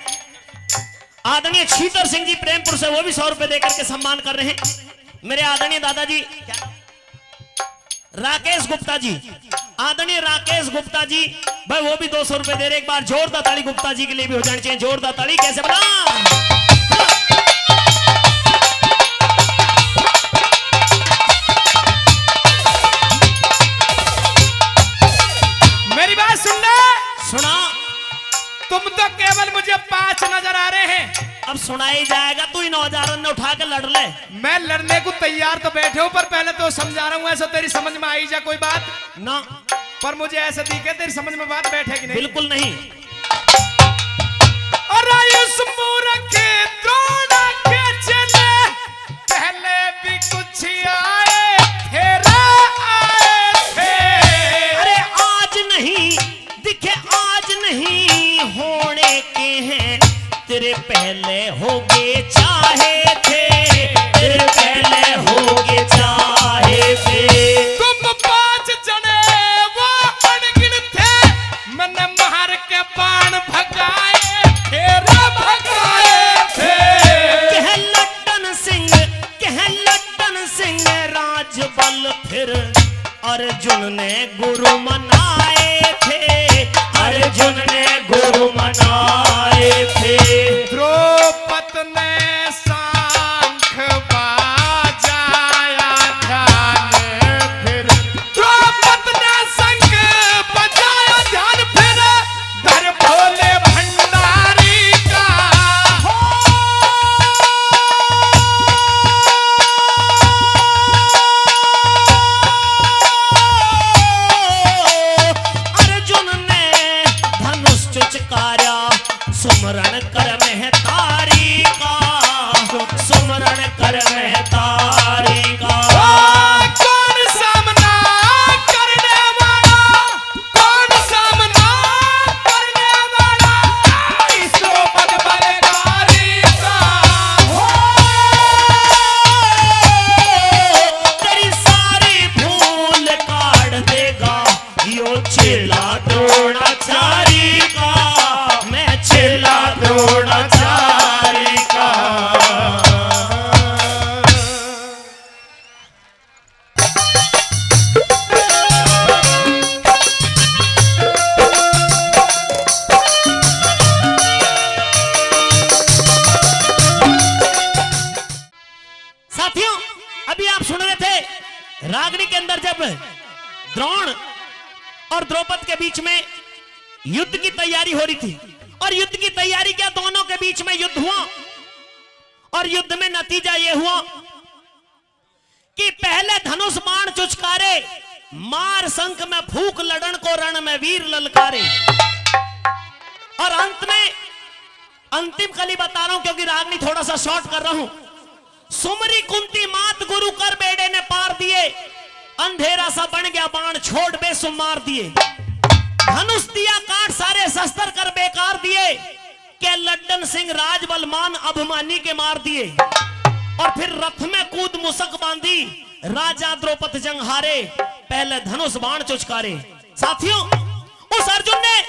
आदरणीय शीतर सिंह जी प्रेमपुर से, वो भी 100 रुपए देकर के सम्मान कर रहे हैं। मेरे आदरणीय दादाजी राकेश गुप्ता जी, आदरणीय राकेश गुप्ता जी भाई, वो भी 200 रुपए दे रहे। एक बार जोरदार ताली गुप्ता जी के लिए भी हो जानी चाहिए। जोरदार ताली कैसे बना? मेरी बात सुन ले। सुना? तुम तो केवल मुझे 5 नजर आ रहे हैं। अब सुनाई जाएगा, तू इन औजारन ने उठा के लड़ ले। मैं लड़ने को तैयार तो बैठे हूं, पर पहले तो समझा रहा हूं, ऐसा तेरी समझ में आई जा कोई बात ना, पर मुझे ऐसा दिखे तेरी समझ में बात बैठेगी नहीं। बिल्कुल नहीं। और इस मूर्ख द्रोण के चले पहले भी कुछ आए थे, आए थे। अरे आज नहीं दिखे, आज नहीं होने के हैं, तेरे पहले होगे चाहे थे, तेरे पहले होगे चाहे थे। तुम 5 जने वो अनगिन थे, मैंने मार के बाण भगाए थे, भगाए थे। कह लट्टन सिंह राजबल फिर अर्जुन ने गुरु मनाए थे, अर्जुन ने गुरु मनाए थे। द्रौपद ने शंख बजाया ध्यान फिर, द्रौपद ने शंख बजाया ध्यान फिर, धर भोले भंडारी का। अर्जुन ने धनुष चुचकारा, सुमरण कर महतारी का, सुमरण कर महतारी का। कौन सामना करने वाला, कौन सामना करने वाला, इस द्रौपद बलकारी का। तेरी सारी भूल काट देगा यो चेला द्रोणाचारी का, मैं चेला द्रोणाचारी का। साथियों, अभी आप सुन रहे थे रागनी के अंदर जब द्रोण और द्रौपद के बीच में युद्ध की तैयारी हो रही थी, और युद्ध की तैयारी क्या, दोनों के बीच में युद्ध हुआ, और युद्ध में नतीजा यह हुआ कि पहले धनुष बाण चुचकारे, मार शंख में फूक, लड़न को रण में वीर ललकारे। और अंत में अंतिम कली बता रहा हूं, क्योंकि रागनी थोड़ा सा शॉर्ट कर रहा हूं। सुमरी कुंती मात गुरु कर बेड़े ने पार दिए, अंधेरा सा बन गया बाण छोड़ बेसुम मार दिए। धनुष दिया काट सारे शस्त्र कर बेकार दिए, के लड्डन सिंह राजबलमान अभिमानी के मार दिए। और फिर रथ में कूद मुसक बांधी, राजा द्रौपद जंग हारे, पहले धनुष बाण चुचकारे। साथियों, उस अर्जुन ने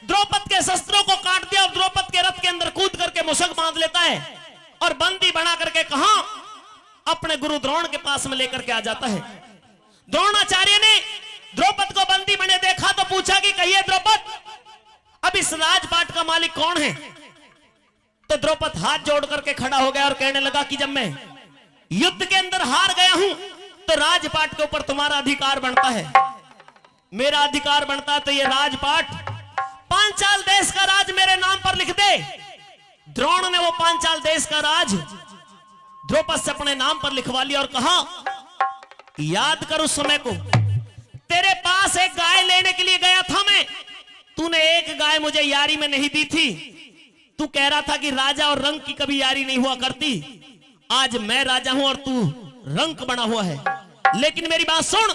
द्रौपद के शस्त्रों को काट दिया और द्रौपद के रथ के अंदर कूद करके मुसक बांध लेता है। और बंदी बना करके कहा अपने गुरु द्रोण के पास में लेकर के आ जाता है। द्रोणाचार्य ने द्रौपद को बंदी बने देखा तो पूछा कि कहिए द्रौपद, अब इस राजपाट का मालिक कौन है? तो द्रौपद हाथ जोड़ करके खड़ा हो गया और कहने लगा कि जब मैं युद्ध के अंदर हार गया हूं तो राजपाट के ऊपर तुम्हारा अधिकार बनता है, मेरा अधिकार बनता है, तो ये राजपाट पांचाल देश का राज मेरे नाम पर लिख दे। द्रोण ने वो पांचाल देश का राज द्रौपद से अपने नाम पर लिखवा लिया और कहा, याद कर उस समय को, तेरे पास एक गाय लेने के लिए गया था मैं, तूने एक गाय मुझे यारी में नहीं दी थी। तू कह रहा था कि राजा और रंग की कभी यारी नहीं हुआ करती। आज मैं राजा हूं और तू रंक बना हुआ है, लेकिन मेरी बात सुन,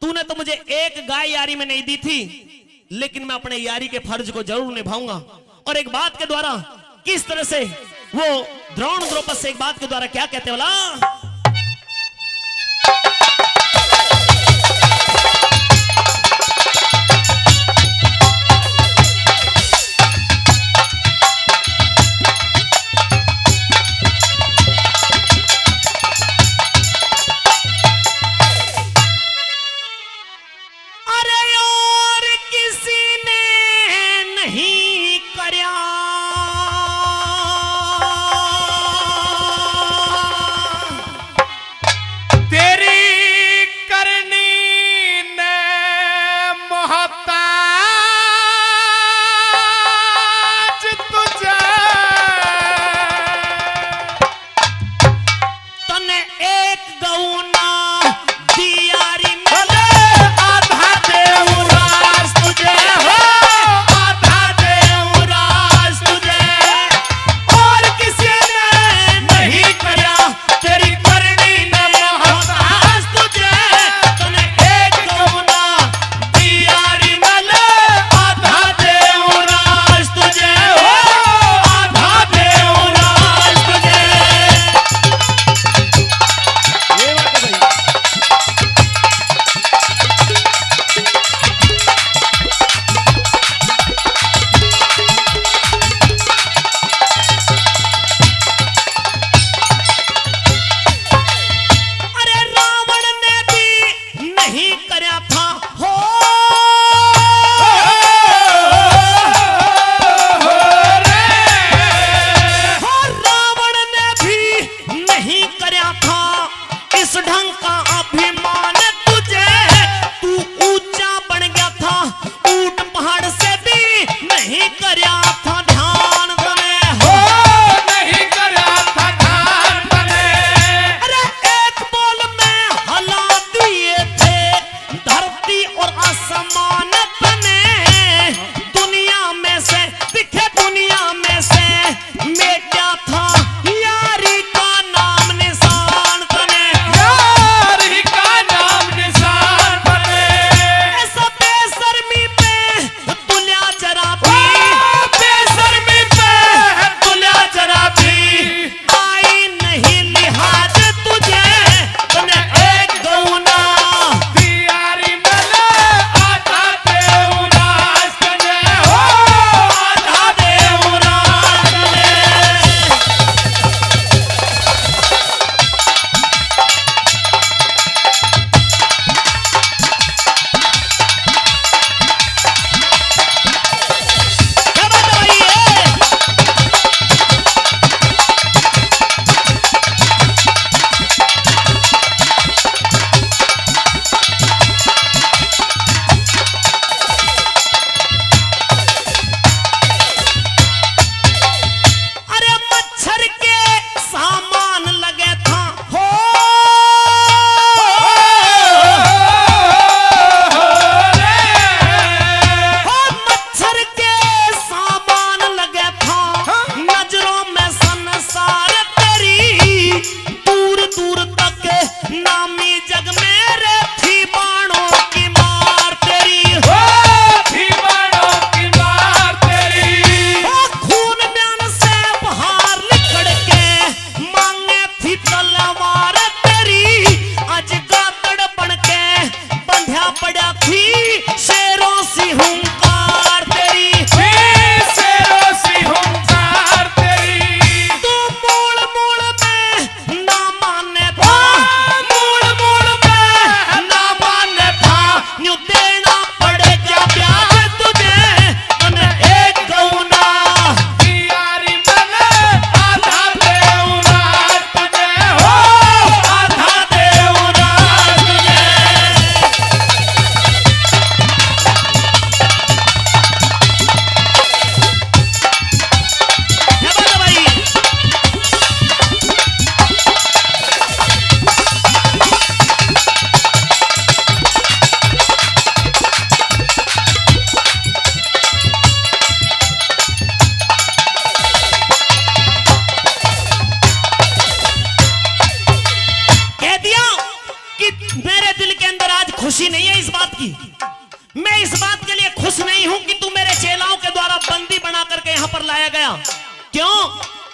तूने तो मुझे एक गाय यारी में नहीं दी थी, लेकिन मैं अपने यारी के फर्ज को जरूर निभाऊंगा। और एक बात के द्वारा किस तरह से वो द्रोण द्रौपद से एक बात के द्वारा क्या कहते बोला,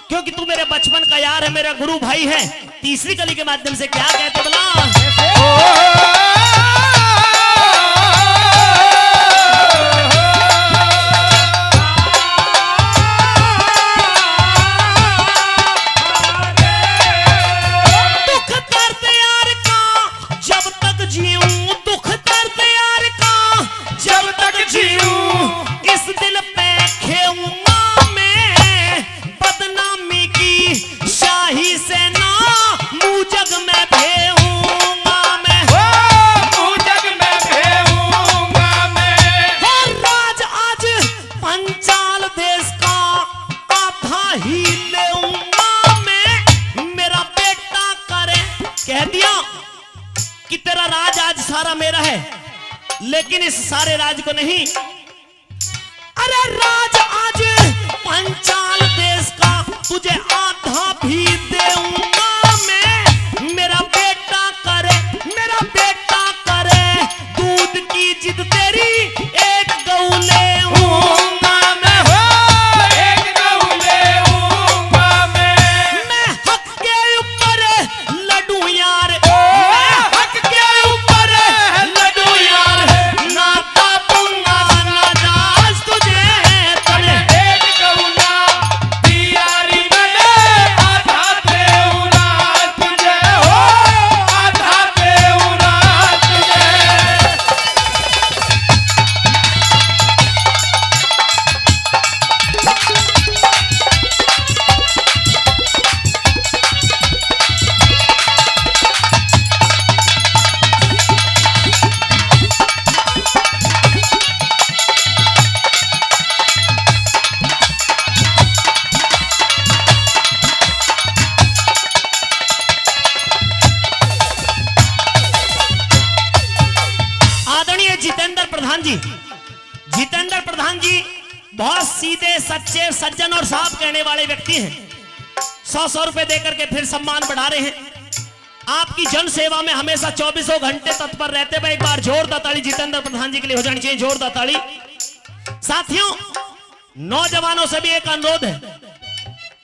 क्योंकि तू मेरे बचपन का यार है, मेरा गुरु भाई है। तीसरी कली के माध्यम से क्या कहते बोला, सारा मेरा है, लेकिन इस सारे राज को नहीं। अरे राज आज पंचाल देश का तुझे आधा भी देऊंगा मैं। मेरा बेटा करे दूध की जिद तेरी, एक गऊ लेऊंगा मैं, एक गऊ लेऊंगा मैं हक के ऊपर लड्डू यार, जितेंद्र प्रधान जी बहुत सीधे सच्चे सज्जन और साफ कहने वाले व्यक्ति हैं। 100 रुपए देकर के फिर सम्मान बढ़ा रहे हैं। आपकी जन सेवा में हमेशा 24 घंटे तत्पर रहते हैं। एक बार जोरदार ताली जितेंद्र प्रधान जी के लिए हो जानी चाहिए, जोरदार ताली। साथियों, नौजवानों से भी एक अनुरोध है।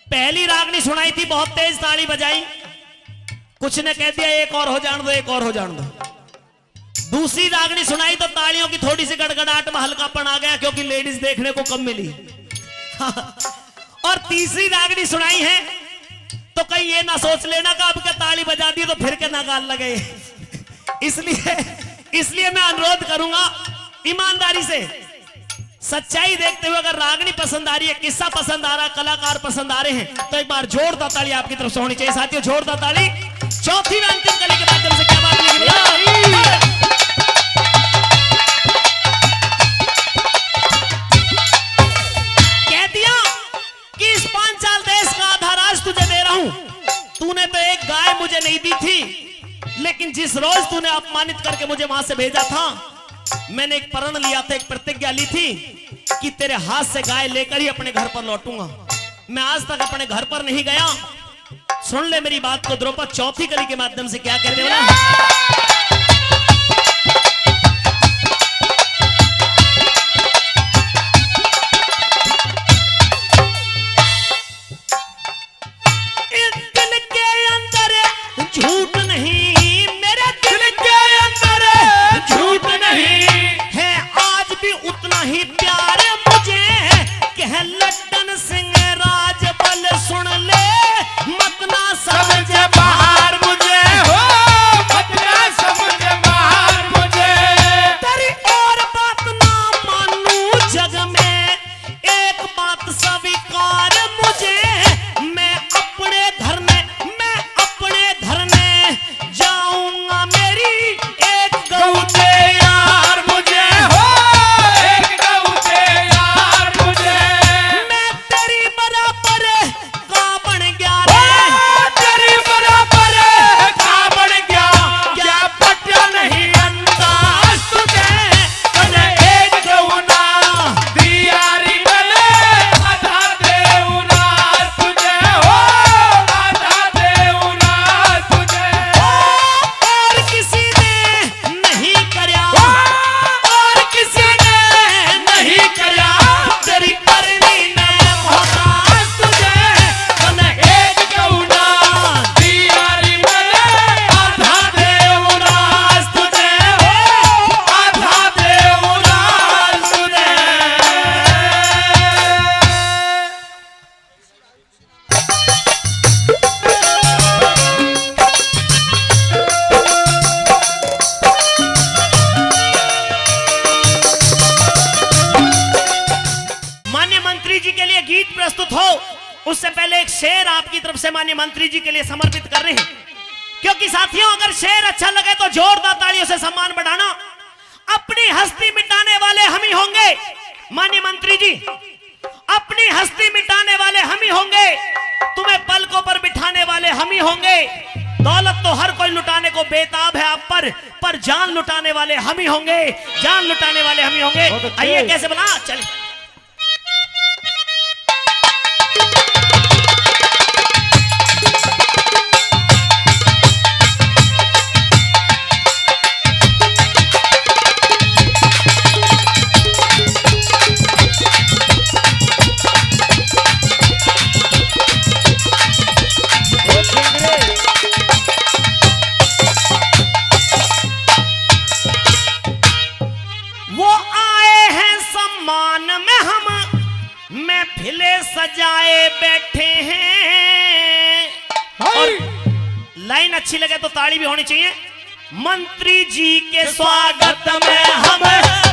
पहली रागनी सुनाई थी, बहुत तेज ताली बजाई, कुछ ने कह दिया एक और हो जान दो, एक और हो जान दो। दूसरी रागनी सुनाई तो तालियों की थोड़ी सी गड़गड़ाहट में हल्कापन आ गया, क्योंकि लेडीज देखने को कम मिली। और तीसरी रागनी सुनाई है तो कहीं ये ना सोच लेना कि अब क्या ताली बजा दी तो फिर के ना गाल लगे। इसलिए मैं अनुरोध करूंगा ईमानदारी से, सच्चाई देखते हुए, अगर रागनी पसंद आ रही है, किस्सा पसंद आ रहा, कलाकार पसंद आ रहे हैं, तो एक बार जोरदार ताली आपकी तरफ से होनी चाहिए। साथियों, जोरदार ताली। चौथी में अंतिम कली के माध्यम से क्या बात लिखी, कह दिया कि इस पांचाल देश का आधा राज तुझे दे रहा हूं। तूने तो एक गाय मुझे नहीं दी थी, लेकिन जिस रोज तूने अपमानित करके मुझे वहां से भेजा था, मैंने एक प्रण लिया था, एक प्रतिज्ञा ली थी कि तेरे हाथ से गाय लेकर ही अपने घर पर लौटूंगा। मैं आज तक अपने घर पर नहीं गया। सुन ले मेरी बात को द्रौपद, चौथी कली के माध्यम से क्या कहते हो। झूठ नहीं, मेरे दिल के अंदर झूठ नहीं है, आज भी उतना ही प्यार मुझे। कह लड्डन सिंह राजबल सुन ले, मत ना समझ बाहर मुझे हो, मत ना समझ तरफ से माननीय मंत्री जी के लिए समर्पित कर रहे हैं। क्योंकि साथियों, अगर शेर अच्छा लगे तो जोरदार तालियों से सम्मान बढ़ाना। अपनी हस्ती मिटाने वाले हम ही होंगे माननीय मंत्री जी, अपनी हस्ती मिटाने वाले हम ही होंगे, तुम्हें पलकों पर बिठाने वाले हम ही होंगे। दौलत तो हर कोई लुटाने को बेताब है आप पर जान लुटाने वाले हम ही होंगे, जान लुटाने वाले हम ही होंगे। आइए कैसे बना, चलिए। सजाए बैठे हैं और लाइन अच्छी लगे तो ताड़ी भी होनी चाहिए। मंत्री जी के स्वागत में हम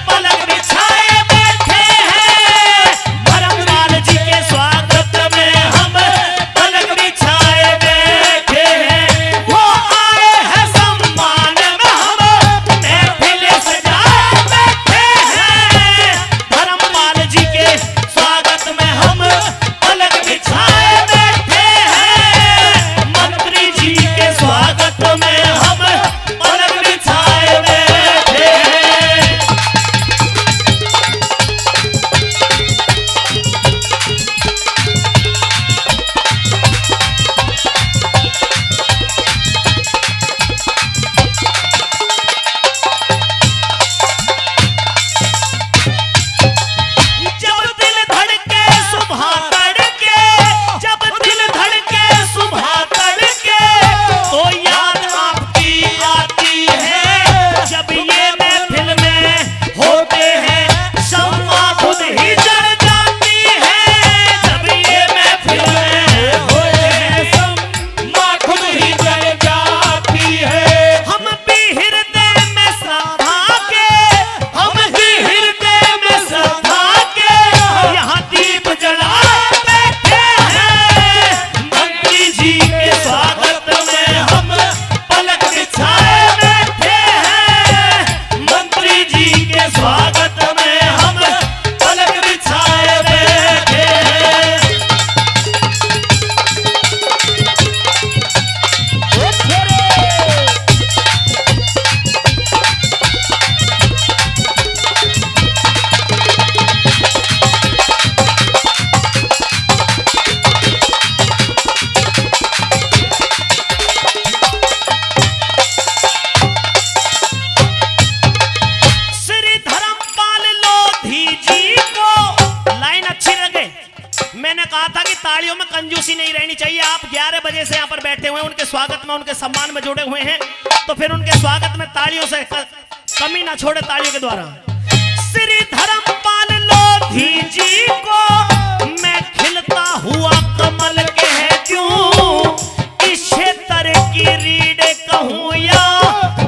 पलक बिछाए बैठे हैं, धर्मपाल जी के स्वागत में हम पलक बिछाए बैठे हैं। वो आए हैं सम्मान में हम महफिल सजाए बैठे हैं, धर्मपाल जी के स्वागत में हम पलक बिछाए बैठे हैं, मंत्री जी के स्वागत में हम पलक बिछाए बैठे हैं। जब दिल धड़के सुबह तड़के, जब दिल धड़के सुबह तड़के, तो याद आपकी आती है। जब ये महफिल में होते हैं शम्मा खुद ही जल जाती है। जब ये महफिल में होते हैं शम्मा खुद ही जल जाती है। हम भी हृदय में श्रद्धा के, हम भी हृदय में श्रद्धा के यहाँ दीप जलाए बैठे हैं, मंत्री जी के स्वागत में हम पलक बिछाए बैठे हैं, मंत्री जी के स्वागत में हम पलक बिछाए बैठे हैं। श्री धर्मपाल लोधी जी को लाइन अच्छी लगे। मैंने कहा था कि तालियों में कंजूसी नहीं रहनी चाहिए। आप 11 बजे से यहाँ पर बैठे हुए हैं, उनके स्वागत में, उनके सम्मान में जुड़े हुए हैं, तो फिर उनके स्वागत में तालियों से कमी ना छोड़े, तालियों के द्वारा। श्री धर्मपाल लोधी जी को मैं खिलता हुआ कमल कह दूं, इस क्षेत्र की रीढ़ कहूं या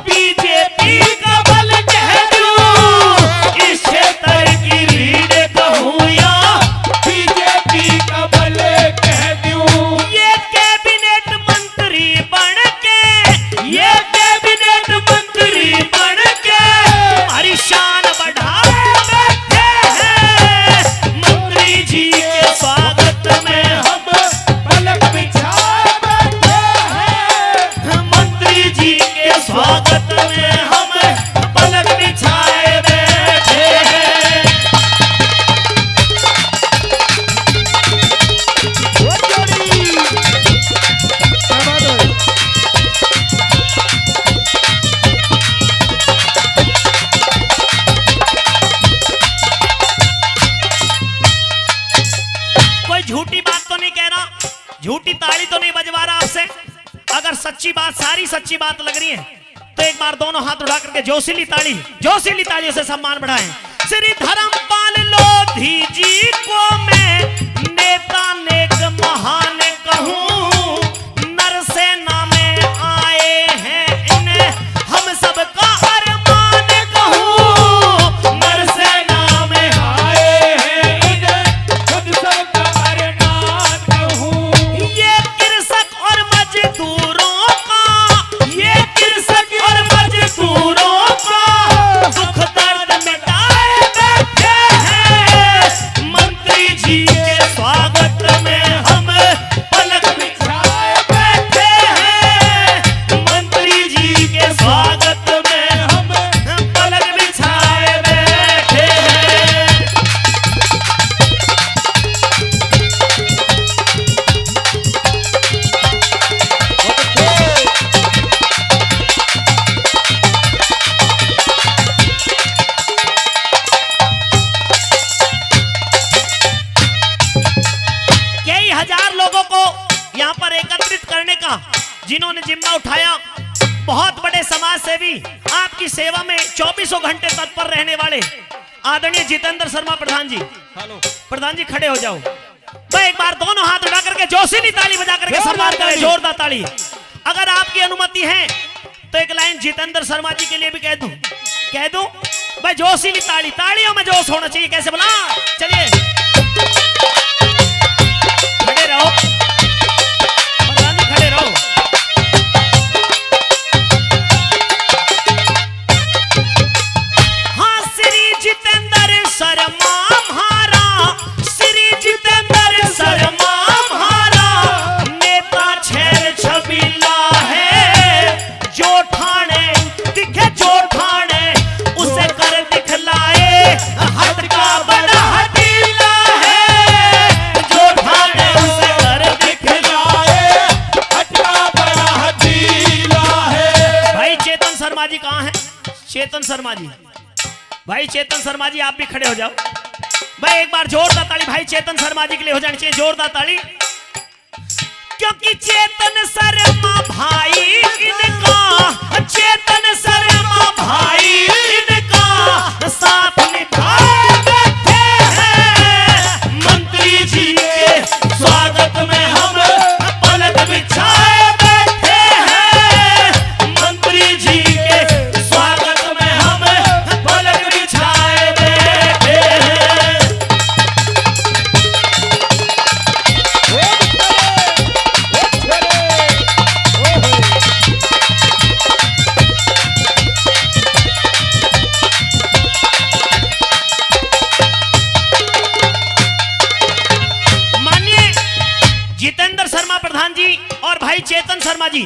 बीजेपी का बल कह दूं, इस क्षेत्र की रीढ़ कहूं या बीजेपी का बल कह दूं। ये कैबिनेट मंत्री बन के, ये कैबिनेट मंत्री बन के हमारी शान बढ़ाए बैठे हैं, मंत्री जी के स्वागत में हम पलक बिछाए बैठे हैं, मंत्री जी के स्वागत में हम पलक बिछाए बैठे हैं। कोई झूठी बात तो नहीं कह रहा, झूठी ताली तो नहीं बजवा रहा आपसे। अगर सच्ची बात, सारी सच्ची बात लग रही है तो एक बार दोनों हाथ उठा करके जोशीली तालियों से सम्मान बढ़ाएं। श्री धर्मपाल लोधी जी को मैं नेता नेक महान कहूं, नर सेना में आए हैं इन्हें हम सबका अरमान कहूं, नर सेना में आए हैं इन्हें खुद सबका अरमान कहूं। ये किरस जिन्होंने जिम्मा उठाया, बहुत बड़े समाज सेवी, आपकी सेवा में 24 घंटे तत्पर रहने वाले आदरणीय जितेंद्र शर्मा प्रधान जी। प्रधान जी खड़े हो जाओ। भाई एक बार दोनों हाथ उठा करके जोशीली ताली बजा करके सम्मान करें, जोरदार ताली। अगर आपकी अनुमति है तो एक लाइन जितेंद्र शर्मा जी के लिए भी कह दूं भाई, जोशीली ताली, तालियों में जोश होना चाहिए। कैसे बोला? चलिए खड़े रहो प्रधान जी, खड़े रहो। हाँ, श्री जितेंद्र शर्मा म्हारा, श्री जितेंद्र शर्मा म्हारा, नेता छैर छबीला है, जो ठाणे दिखे जो ठाणे उसे कर दिखलाए, हद का बड़ा हतीला है, जो ठाणे उसे कर दिखलाए, हद का बड़ा हतीला है। भाई चेतन शर्मा जी कहाँ हैं? चेतन शर्मा जी, भाई चेतन शर्मा जी आप भी खड़े हो जाओ। भाई एक बार जोरदार ताली भाई चेतन शर्मा जी के लिए हो जानी चाहिए, जोरदार ताली। क्योंकि चेतन शर्मा भाई इनका, चेतन शर्मा भाई इनका साथ निभाए बैठे हैं, मंत्री जी के स्वागत में हम पलक बिछाए बैठे हैं, मंत्री जी के स्वागत में हम पलक बिछाए बैठे हैं। माननीय जितेंद्र शर्मा प्रधान जी और भाई चेतन शर्मा जी,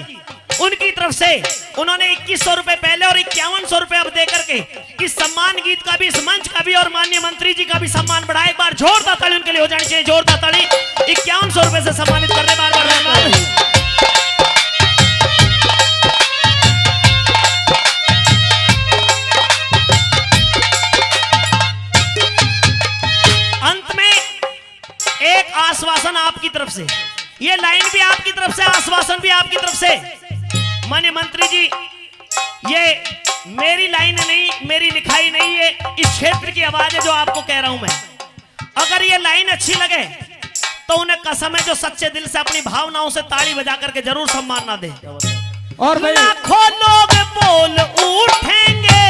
उनकी तरफ से उन्होंने 2100 रुपए पहले और 5100 रुपए अब दे करके इस सम्मान गीत का भी, इस मंच का भी और माननीय मंत्री जी का भी सम्मान बढ़ाया। एक बार जोरदार ताली उनके लिए हो जानी चाहिए, जोरदार ताली। 5100 रुपए से सम्मानित करने बार बार मेहमान। अंत में एक आश्वासन आपकी तरफ से, ये लाइन भी आपकी तरफ से, आश्वासन भी आपकी तरफ से। माननीय मंत्री जी, ये मेरी लाइन नहीं, मेरी लिखाई नहीं, ये इस क्षेत्र की आवाज है जो आपको कह रहा हूं मैं। अगर ये लाइन अच्छी लगे तो उन्हें कसम है जो सच्चे दिल से अपनी भावनाओं से ताली बजा करके जरूर सम्मान ना दे। और भाई लाखों लोग बोल उठेंगे